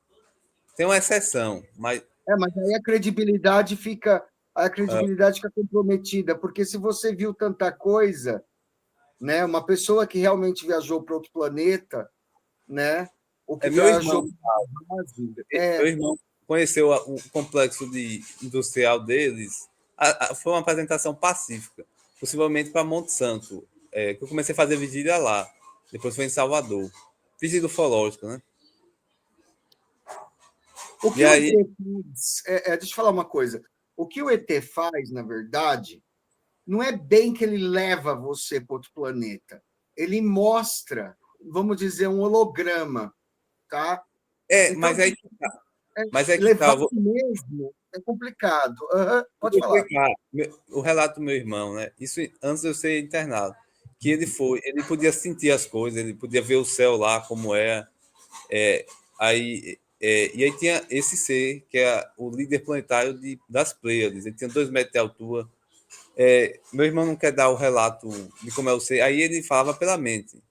Tem uma exceção, mas Mas aí a credibilidade fica comprometida, porque se você viu tanta coisa, né, uma pessoa que realmente viajou para outro planeta, né, ou que é meu viajou irmão. para base, Meu irmão conheceu o complexo industrial deles. Foi uma apresentação pacífica, possivelmente para Monte Santo, que eu comecei a fazer vigília lá. Depois foi em Salvador. Vigília ufológica, né? O que E o aí, ET faz, deixa eu falar uma coisa. O que o ET faz, na verdade, não é bem que ele leva você para outro planeta. Ele mostra, vamos dizer, um holograma, tá? Então, mas aí, é, mas é que tá. levar mesmo é complicado. Uhum, Eu pode vou falar. explicar o relato do meu irmão, né? Isso antes de eu ser internado. Que ele podia sentir as coisas, ele podia ver o céu lá como é. E aí tinha esse ser, que é o líder planetário das Pleiades. Ele tinha 2 metros de altura. Meu irmão não quer dar o relato de como é o ser. Aí ele falava pela mente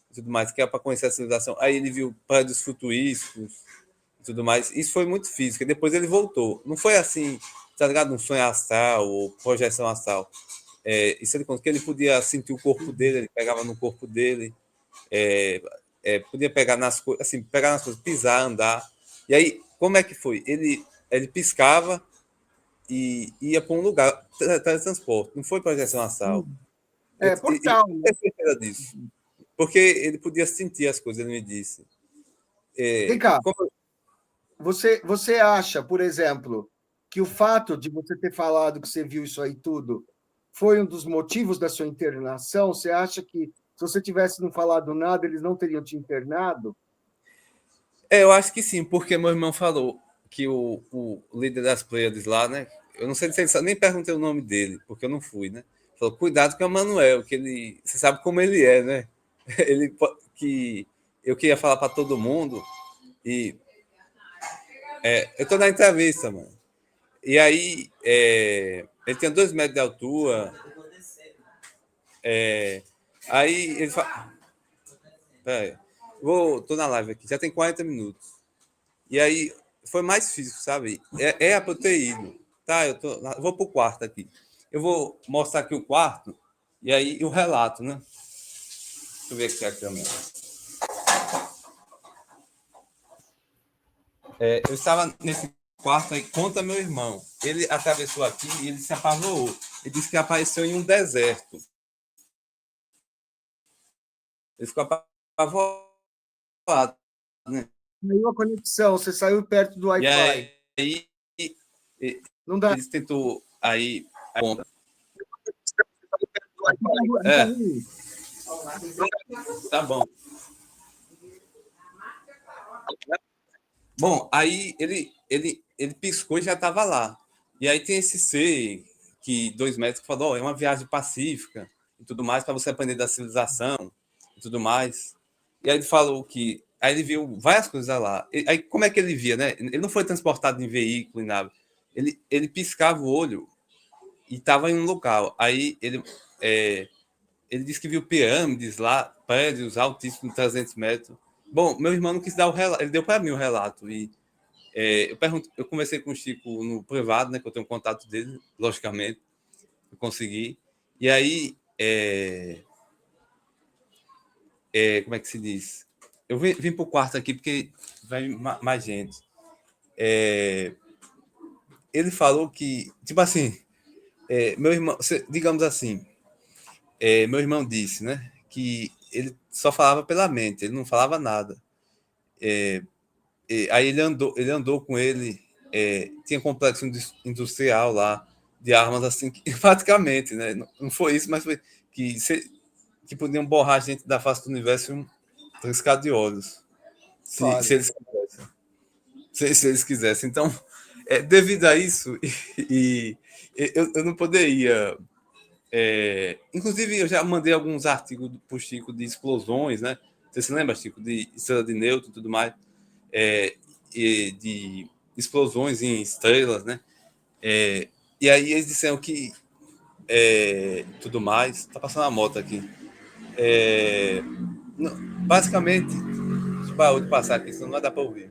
e tudo mais, que é para conhecer a civilização. Aí ele viu prédios futurísticos e tudo mais. Isso foi muito físico. E depois ele voltou. Não foi assim, tá ligado? Um sonho astral ou projeção astral. Isso ele conta que ele podia sentir o corpo dele, ele pegava no corpo dele, é, podia pegar nas coisas, assim, pegar nas coisas, pisar, andar. E aí, como é que foi? Ele piscava e ia para um lugar, teletransporte. Não foi projeção astral. Eu Portal, né? tenho certeza disso. Porque ele podia sentir as coisas, ele me disse. Vem cá, Como, você acha, por exemplo, que o fato de você ter falado que você viu isso aí tudo foi um dos motivos da sua internação? Você acha que se você tivesse não falado nada, eles não teriam te internado? eu acho que sim, porque meu irmão falou que o líder das Pleiades lá, né? Eu não sei se ele sabe, nem perguntei o nome dele, porque eu não fui, né? Falou, cuidado com o Manuel, que ele. Você sabe como ele é, né? Que eu queria falar para todo mundo. E eu tô na entrevista, mano. E aí, ele tinha 2 metros de altura. Aí ele fala. Pera aí, tô na live aqui, já tem 40 minutos. E aí foi mais físico, sabe? É a proteína. Tá, vou pro quarto aqui. Eu vou mostrar aqui o quarto e aí o relato, né? Deixa eu ver aqui a câmera. Eu estava nesse quarto aí, conta meu irmão. Ele atravessou aqui e ele se apavorou. Ele disse que apareceu em um deserto. Ele ficou apavorado, né? Saiu a conexão, você saiu perto do E Wi-Fi. aí Não dá. eles tentou aí. Não tá É, ruim. tá bom. Bom, aí ele piscou e já estava lá. E aí tem esse ser que 2 metros que falou, oh, é uma viagem pacífica e tudo mais para você aprender da civilização e tudo mais. E aí ele falou que aí ele viu várias coisas lá. Aí como é que ele via, né? Ele não foi transportado em veículo e nada. Ele piscava o olho e estava em um local. Aí ele disse que viu pirâmides lá, prédios altíssimos, 300 metros. Bom, meu irmão não quis dar o relato, ele deu para mim o relato e eu conversei com o Chico no privado, né? Que eu tenho contato dele, logicamente, eu consegui. E aí, como é que se diz? Eu vim para o quarto aqui porque vai mais gente. Ele falou que, tipo assim, meu irmão, digamos assim, meu irmão disse, né? Que ele só falava pela mente, ele não falava nada. Aí ele andou com ele, tinha complexo industrial lá, de armas assim, praticamente, né? Não foi isso, mas foi que podiam borrar a gente da face do universo um triscar de olhos, se Claro. eles quisessem. Se eles quisessem. Então, devido a isso, eu não poderia. Inclusive, eu já mandei alguns artigos para o Chico de explosões, né? Você se lembra, Chico, de estrela de nêutron e tudo mais? De explosões em estrelas, né? E aí eles disseram que tudo mais. Tá passando a moto aqui. Basicamente, deixa eu passar aqui, senão não vai dar para ouvir.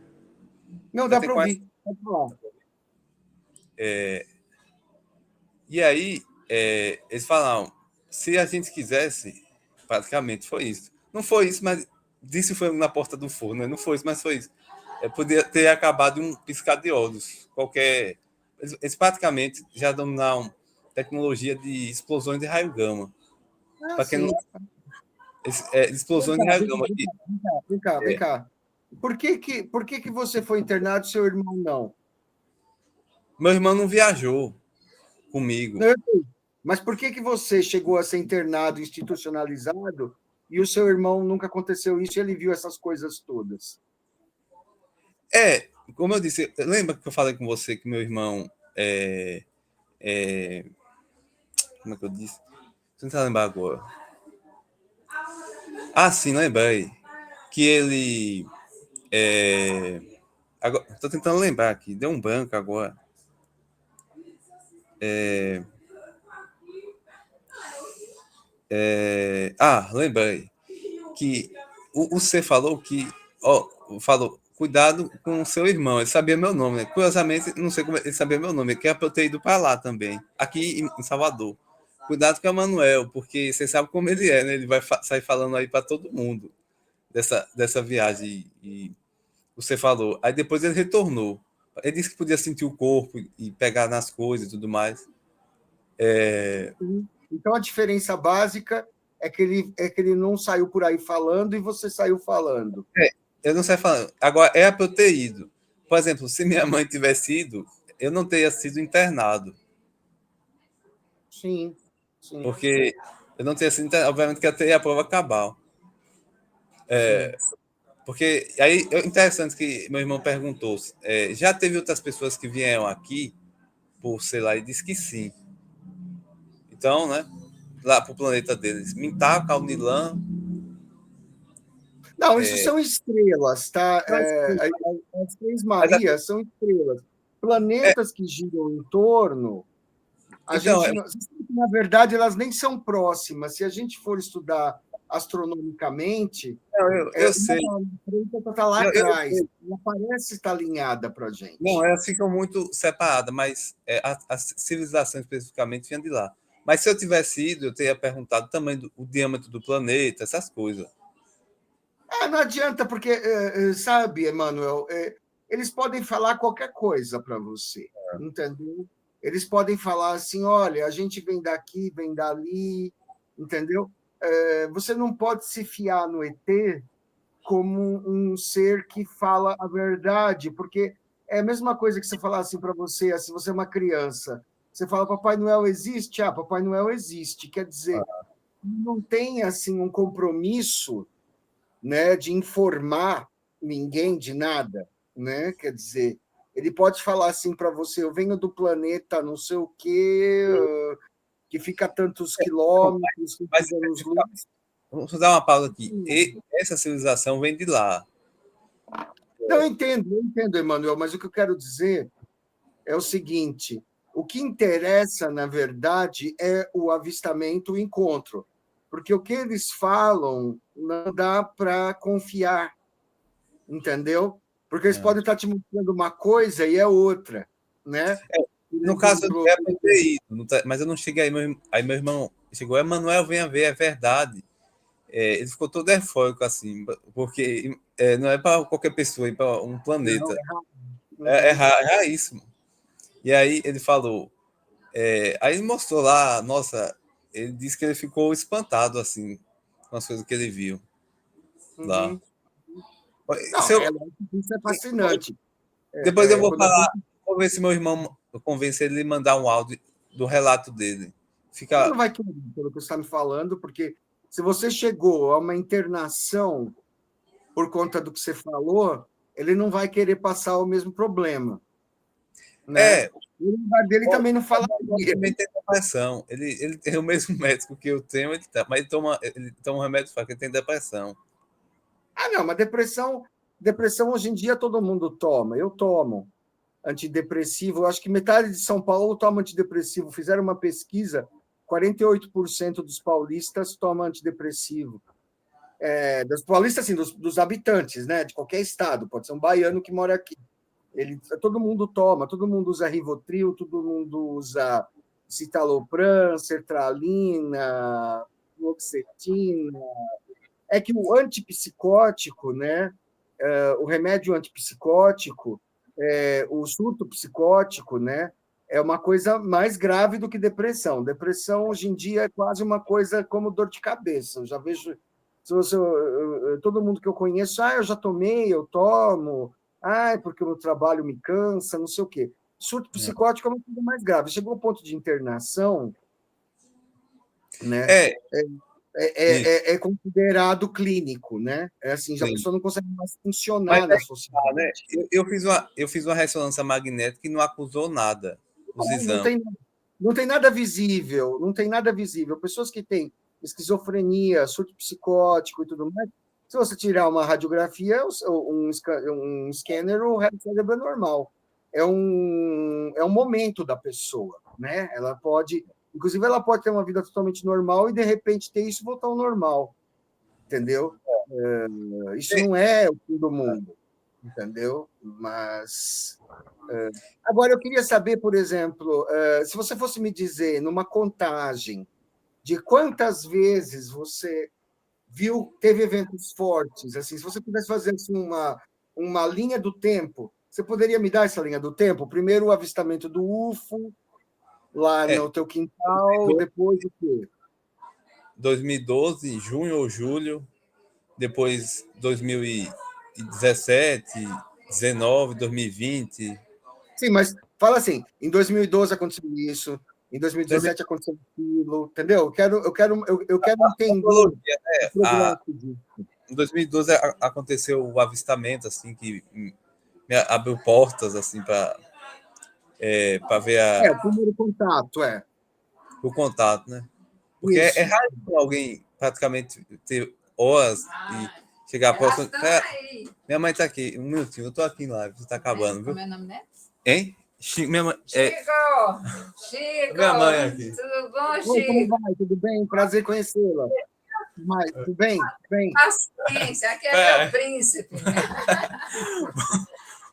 Não, Já dá tem para 40. ouvir. Pode falar. E aí eles falaram, se a gente quisesse, praticamente foi isso. Não foi isso, mas disse foi na porta do forno, né? Não foi isso, mas foi isso. Poderia ter acabado em um piscar de olhos. Qualquer. Eles praticamente já dominaram tecnologia de explosões de raio gama. Ah, Para quem não. sim. Vem Explosões cá, de raio vem cá, gama. vem cá, vem cá, vem cá, vem cá. Por que você foi internado e seu irmão não? Meu irmão não viajou comigo. Não, mas por que você chegou a ser internado, institucionalizado, e o seu irmão nunca aconteceu isso e ele viu essas coisas todas? Como eu disse, lembra que eu falei com você que meu irmão como é que eu disse? Tô tentando lembrar agora. Ah, sim, lembrei. Que ele. Agora, tô tentando lembrar aqui, deu um branco agora. Lembrei. Que o C falou que. Ó, falou, cuidado com o seu irmão. Ele sabia meu nome, né? Curiosamente, não sei como ele sabia meu nome, que é para eu ter ido para lá também, aqui em Salvador. Cuidado com o Manuel, porque você sabe como ele é, né? Ele vai sair falando aí para todo mundo dessa viagem. E você falou. Aí depois ele retornou. Ele disse que podia sentir o corpo e pegar nas coisas e tudo mais. Então, a diferença básica é que ele não saiu por aí falando e você saiu falando. Eu não sei falando. Agora, é para eu ter ido. Por exemplo, se minha mãe tivesse ido, eu não teria sido internado. Sim, sim, Porque eu não teria sido internado. Obviamente que eu teria a prova cabal. sim. Porque aí é interessante que meu irmão perguntou: já teve outras pessoas que vieram aqui por, sei lá, e disse que sim. Então, né? Lá para o planeta deles. Mintar, Caunilan. Não, isso são estrelas, tá? Mas, As Três mas, Marias são estrelas. Planetas que giram em torno, a então, gente, na verdade, elas nem são próximas. Se a gente for estudar astronomicamente, eu uma sei. está lá atrás, Sei. ela parece estar alinhada para a Não, gente. elas ficam muito separadas, mas a civilização especificamente vinha de lá. Mas se eu tivesse ido, eu teria perguntado também o diâmetro do planeta, essas coisas. Não adianta, porque, sabe, Emanuel, eles podem falar qualquer coisa para você, entendeu? Eles podem falar assim: olha, a gente vem daqui, vem dali, entendeu? Você não pode se fiar no ET como um ser que fala a verdade, porque é a mesma coisa que você falar assim para você, se você é uma criança, você fala: Papai Noel existe? Ah, Papai Noel existe. Quer dizer, não tem assim um compromisso, né, de informar ninguém de nada, né? Quer dizer, ele pode falar assim para você: eu venho do planeta não sei o quê, que fica a tantos quilômetros, que Mas fica nos luz. vamos dar uma pausa aqui. E essa civilização vem de lá. Não, eu entendo, Emanuel, mas o que eu quero dizer é o seguinte: o que interessa, na verdade, é o avistamento, o encontro, porque o que eles falam não dá para confiar, entendeu? Porque eles podem estar te mostrando uma coisa e é outra, né? Por No caso, exemplo, é para ter ido, mas eu não cheguei aí. Aí meu irmão chegou, Emanuel, venha ver, é verdade. Ele ficou todo eufórico assim, porque não é para qualquer pessoa, é para um não, planeta. É uhum. raríssimo. E aí ele falou, aí ele mostrou lá, nossa, ele disse que ele ficou espantado assim com as coisas que ele viu lá. Uhum. Não, Se eu, isso é fascinante. depois eu vou Quando a falar, gente vou ver se meu irmão convence ele a mandar um áudio do relato dele. ele não Fica. vai querer, pelo que você está me falando, porque se você chegou a uma internação por conta do que você falou, ele não vai querer passar o mesmo problema, né? É, O lugar dele o também não irmão falaria. também tem depressão. Ele tem o mesmo médico que eu tenho, mas ele toma um remédio para que ele tem depressão. Não, mas depressão hoje em dia todo mundo toma. Eu tomo antidepressivo. Eu acho que metade de São Paulo toma antidepressivo. Fizeram uma pesquisa, 48% dos paulistas tomam antidepressivo. Dos paulistas, assim, dos habitantes, né? De qualquer estado. Pode ser um baiano que mora aqui. Todo mundo toma, todo mundo usa Rivotril, todo mundo usa citalopram, sertralina, fluoxetina. É que o antipsicótico, né? O remédio antipsicótico, o surto psicótico, né? É uma coisa mais grave do que depressão. Depressão, hoje em dia, é quase uma coisa como dor de cabeça. Eu já vejo Se você, todo mundo que eu conheço, eu já tomei, eu tomo, é porque o meu trabalho me cansa, não sei o quê. Surto psicótico é uma coisa mais grave. Chegou ao ponto de internação, né? É, isso, É considerado clínico, né? É assim, já a sim. pessoa não consegue mais Mas funcionar é na que tá, né? sociedade. Eu fiz uma ressonância magnética e não acusou nada, os Não exames. tem, não tem nada visível, não tem nada visível. Pessoas que têm esquizofrenia, surto psicótico e tudo mais, se você tirar uma radiografia, um scanner, o cérebro é normal. É um momento da pessoa, né? Ela pode, inclusive, ela pode ter uma vida totalmente normal e, de repente, ter isso e voltar ao normal, entendeu? Isso não é o fim do mundo, entendeu? Mas agora eu queria saber, por exemplo, se você fosse me dizer numa contagem de quantas vezes você viu, teve eventos fortes, assim, se você pudesse fazer assim, uma linha do tempo, você poderia me dar essa linha do tempo? Primeiro o avistamento do UFO lá É, no teu quintal, depois o quê? 2012, junho ou julho, depois 2017, 19, 2020. Sim, mas fala assim, em 2012 aconteceu isso, em 2017 aconteceu aquilo, entendeu? Eu quero entender Tecnologia, o né? progresso disso. Em 2012 aconteceu o avistamento, assim, que me abriu portas, assim, para ver O primeiro contato, o contato, né? Porque é isso. raro alguém praticamente ter horas e chegar próximo. Minha mãe tá aqui, um minutinho, eu tô aqui em live, você tá acabando, viu? Como é o nome dela? Hein? Minha mãe, Chico! minha mãe aqui. Tudo bom, Oi, como Chico? vai? Tudo bem? Prazer conhecê-la. Mas, tudo bem? Bem. Paciência, aqui é meu príncipe.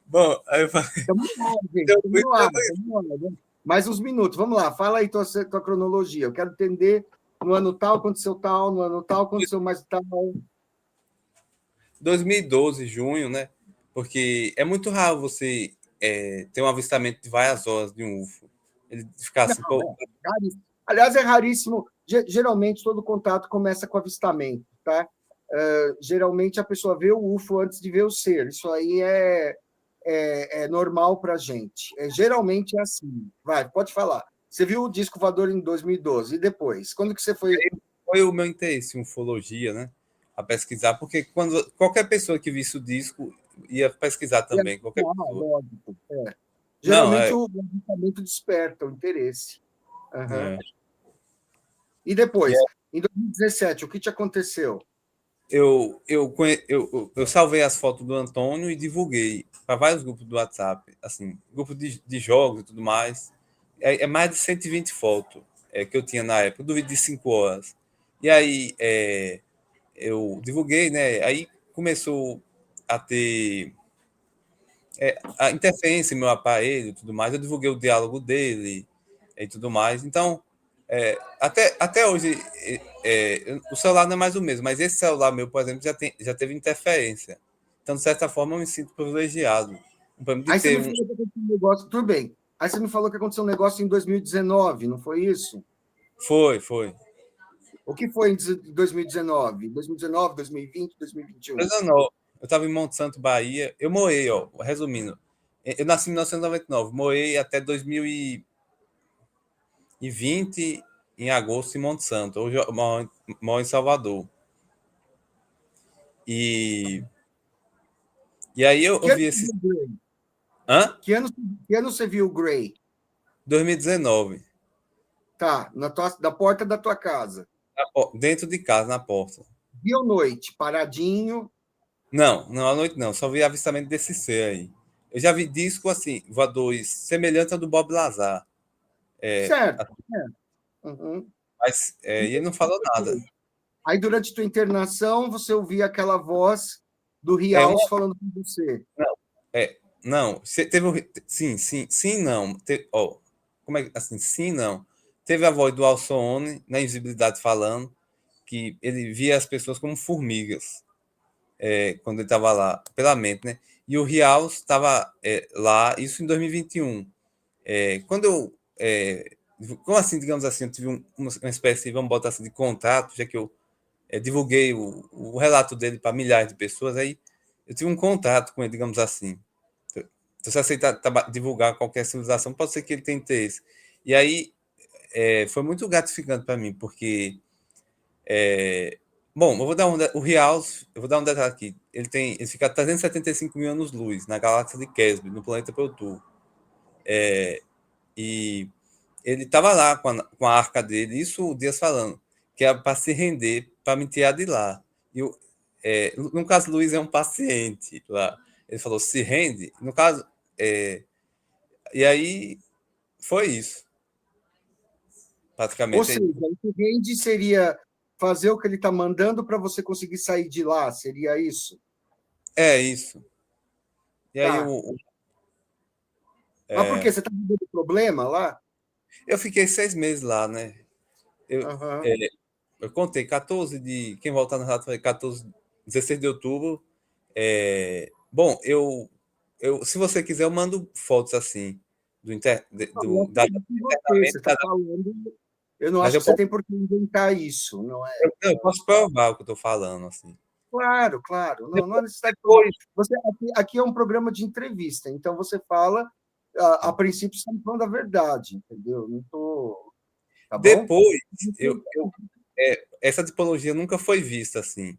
Bom, aí eu falei. Estamos lá, gente. Estamos lá. Estamos lá, né? Mais uns minutos. Vamos lá. Fala aí tua cronologia. Eu quero entender no ano tal aconteceu tal, no ano tal aconteceu mais tal. 2012, junho, né? Porque é muito raro você ter um avistamento de várias horas de um UFO. Ele ficar assim, Não, pô, raríssimo. Aliás, é raríssimo. Geralmente, todo contato começa com avistamento, tá? Geralmente, a pessoa vê o UFO antes de ver o ser. Isso aí é normal para a gente. Geralmente é assim. Vai, pode falar. Você viu o disco voador em 2012, e depois? Quando que você foi? foi o meu interesse em ufologia, né? A pesquisar, porque quando qualquer pessoa que visse o disco ia pesquisar também, qualquer pessoa. Lógico. Não, Geralmente o avistamento desperta o interesse. Aham. é, E depois, em 2017, o que te aconteceu? eu salvei as fotos do Antônio e divulguei para vários grupos do WhatsApp, assim, grupo de jogos e tudo mais. É mais de 120 fotos que eu tinha na época, do vídeo de 5 horas. E aí eu divulguei, né? Aí começou a ter a interferência em meu aparelho e tudo mais. Eu divulguei o diálogo dele e tudo mais. Então, até hoje, o celular não é mais o mesmo, mas esse celular meu, por exemplo, já teve interferência. Então, de certa forma, eu me sinto privilegiado. De Aí você ter me falou que aconteceu um negócio, tudo bem. Aí você me falou que aconteceu um negócio em 2019, não foi isso? Foi. O que foi em 2019? 2019, 2020, 2021? Eu estava em Monte Santo, Bahia. Eu morei, ó, resumindo. Eu nasci em 1999, morei até 2020, em agosto, em Monte Santo. Hoje eu moro em Salvador. E, e aí eu Que ano vi você esse. viu o Grey? Hã? Que ano você viu o Grey? 2019. Tá, da porta da tua casa. Dentro de casa, na porta. Dia ou noite, paradinho. Não, à noite não. Só vi avistamento desse ser aí. Eu já vi disco assim, voadores, semelhante ao do Bob Lazar. Certo. Uhum. Mas e ele não falou nada. Aí, durante tua internação, você ouvia aquela voz do É uma. Riaus falando com você. Não, não. Teve sim, não. Como é assim? Sim, não. Teve a voz do Alcione na invisibilidade falando que ele via as pessoas como formigas. Quando ele estava lá, pela mente, né? E o Real estava lá, isso em 2021. Quando eu. Como assim, digamos assim, eu tive uma espécie, vamos botar assim, de contrato, já que eu divulguei o relato dele para milhares de pessoas, aí eu tive um contato com ele, digamos assim. Se você aceitar divulgar qualquer civilização, pode ser que ele tenha interesse. E aí foi muito gratificante para mim, porque bom, eu vou dar o Rials, eu vou dar um detalhe aqui. Ele fica a 375 mil anos-luz na galáxia de Casby, no planeta Peltu. E ele estava lá com a arca dele, isso o Dias falando, que era para se render, para me tirar de lá. E no caso, Luiz é um paciente lá. Ele falou, se rende. No caso, e aí foi isso, Ou praticamente. seja, o que rende seria fazer o que ele está mandando para você conseguir sair de lá, seria isso? É isso. E aí Tá. Mas por quê? Você está vivendo problema lá? eu fiquei 6 meses lá, né? Eu, Aham. é, eu contei 14 de. Quem voltar no relato foi 14, 16 de outubro. Bom, se você quiser, eu mando fotos assim Não, eu da acredito em você. Você internamento, está falando. Eu não mas acho eu que você posso, tem por que inventar isso, não é? eu posso provar o que eu estou falando. Assim. Claro, claro. Não, não há necessidade de provar. Depois, Aqui é um programa de entrevista, então você fala, a princípio, você está falando a verdade, entendeu? Não estou. Tá bom? depois essa tipologia nunca foi vista assim.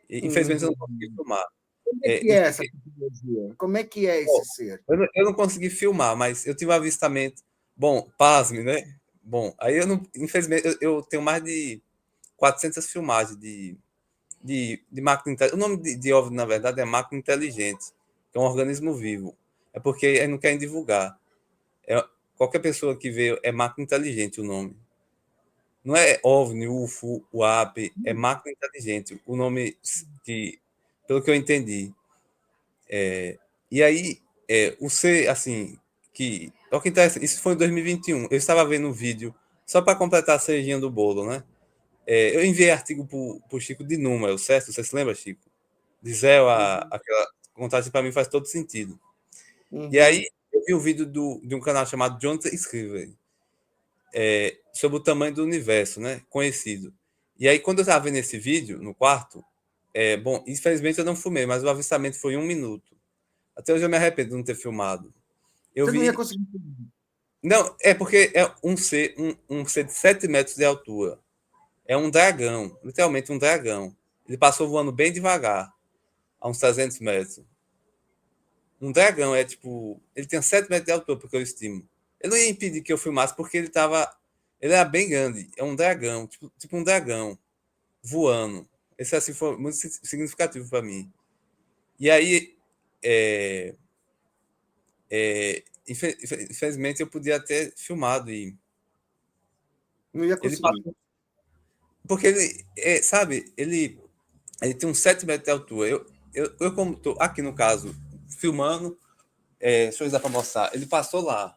Infelizmente, eu não consegui Uhum. filmar. Como é que Eu, é essa tecnologia? Como é que é bom, esse ser? eu não consegui filmar, mas eu tive um avistamento. Bom, pasme, né? Bom, aí eu não. Infelizmente, eu tenho mais de 400 filmagens de máquina inteligente. O nome de OVNI, na verdade, é máquina inteligente, que é um organismo vivo. É porque eles não querem divulgar. É, qualquer pessoa que vê é máquina inteligente o nome. Não é OVNI, UFO, UAP, é máquina inteligente. O nome que, pelo que eu entendi. E aí, o C, assim, que. Olha que interessante, isso foi em 2021. Eu estava vendo um vídeo, só para completar a cerejinha do bolo, né? Eu enviei artigo para o Chico de número, certo? Você se lembra, Chico? De zero Uhum, aquela contagem para mim faz todo sentido. E uhum. aí eu vi um vídeo de um canal chamado Jonathan Scriver, sobre o tamanho do universo, né? Conhecido. E aí, quando eu estava vendo esse vídeo no quarto, bom, infelizmente eu não filmei, mas o avistamento foi 1 minuto. Até hoje eu me arrependo de não ter filmado. Eu Você não ia vi. conseguir. Não, é porque é um ser de 7 metros de altura. É um dragão, literalmente um dragão. Ele passou voando bem devagar, a uns 300 metros. Um dragão é tipo. Ele tem 7 metros de altura, porque eu estimo. Ele não ia impedir que eu filmasse, porque ele tava. Ele era bem grande. É um dragão, tipo um dragão, voando. Esse assim foi muito significativo para mim. E aí, é, infelizmente, eu podia ter filmado. E Não ia ele conseguir. passou. Porque ele, sabe, ele tem uns 7 metros de altura. Eu como estou aqui no caso, filmando, deixa eu dar para mostrar. Ele passou lá,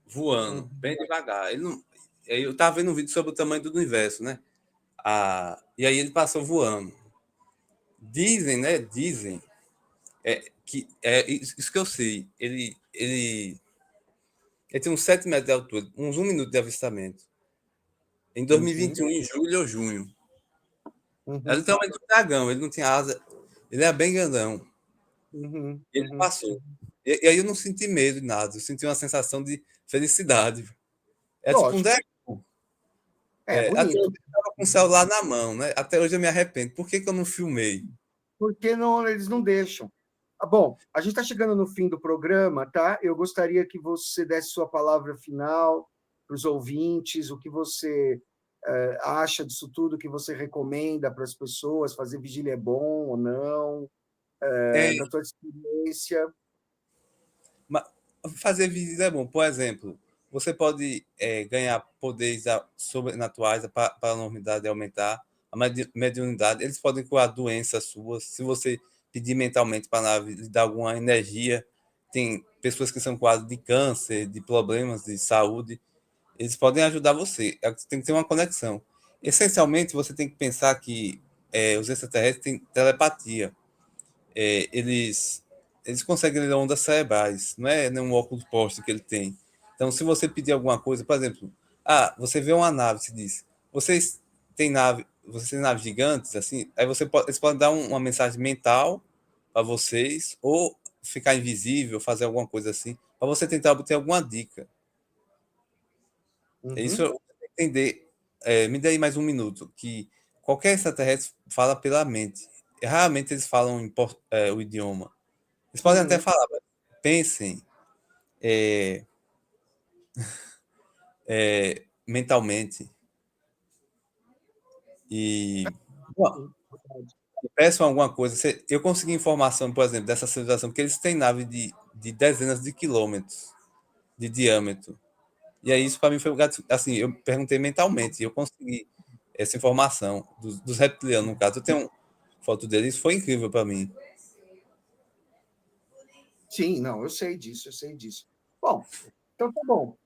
voando, Uhum. bem devagar. Ele não, eu estava vendo um vídeo sobre o tamanho do universo, né? E aí ele passou voando. Dizem, né? Dizem que é isso que eu sei. Ele tem uns 7 metros de altura, uns 1 minuto de avistamento. Em Uhum. 2021, em julho ou junho. É Uhum. literalmente um dragão, ele não tinha asa, ele é bem grandão. Uhum. E ele Uhum. passou. E aí eu não senti medo de nada, eu senti uma sensação de felicidade. É tipo um Lógico. dragão. É Até bonito. hoje eu estava com o celular na mão, né? Até hoje eu me arrependo. Por que eu não filmei? Porque não, eles não deixam. Bom, a gente está chegando no fim do programa, tá? Eu gostaria que você desse sua palavra final para os ouvintes, o que você acha disso tudo, o que você recomenda para as pessoas, fazer vigília é bom ou não, É, da tua experiência. fazer vídeos é bom. Por exemplo, você pode ganhar poderes sobrenaturais, a paranormalidade aumentar, a mediunidade. Eles podem curar doenças suas. Se você pedir mentalmente para lhe dar alguma energia, tem pessoas que são curadas de câncer, de problemas de saúde. Eles podem ajudar você. Tem que ter uma conexão. Essencialmente, você tem que pensar que os extraterrestres têm telepatia. Eles conseguem ler ondas cerebrais, não é nenhum óculos posto que ele tem. Então, se você pedir alguma coisa, por exemplo, você vê uma nave, se diz, vocês tem nave, você tem naves gigantes, assim, aí eles podem dar uma mensagem mental para vocês, ou ficar invisível, fazer alguma coisa assim, para você tentar obter alguma dica. É isso eu entender. Me dê aí mais um minuto, que qualquer extraterrestre fala pela mente. E raramente eles falam o idioma. Eles podem até falar, mas pensem mentalmente e bom, peçam alguma coisa. Eu consegui informação, por exemplo, dessa civilização, porque eles têm nave de dezenas de quilômetros de diâmetro. E aí isso para mim foi assim, eu perguntei mentalmente e eu consegui essa informação dos reptilianos, no caso. Eu tenho foto deles, foi incrível para mim. Sim, não, eu sei disso, eu sei disso. Bom, então tá bom.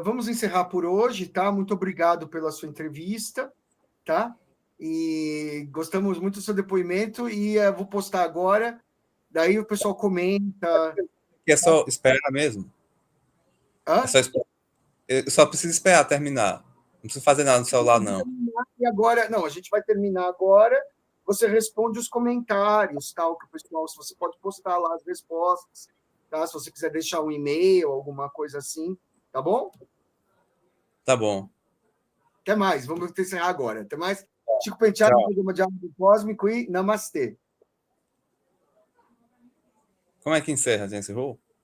Vamos encerrar por hoje, tá? Muito obrigado pela sua entrevista, tá? E gostamos muito do seu depoimento e vou postar agora. Daí o pessoal comenta. Que é só esperar mesmo. Hã? É só esperar. Eu só preciso esperar terminar. Não preciso fazer nada no celular, não. E agora, não, a gente vai terminar agora. Você responde os comentários, tal, que o pessoal, se você pode postar lá as respostas, tá? Se você quiser deixar um e-mail, alguma coisa assim, tá bom? Tá bom. Até mais, vamos encerrar agora. Até mais. Chico Penteado, programa Diálogo Cósmico e Namastê. Como é que encerra? Já encerrou?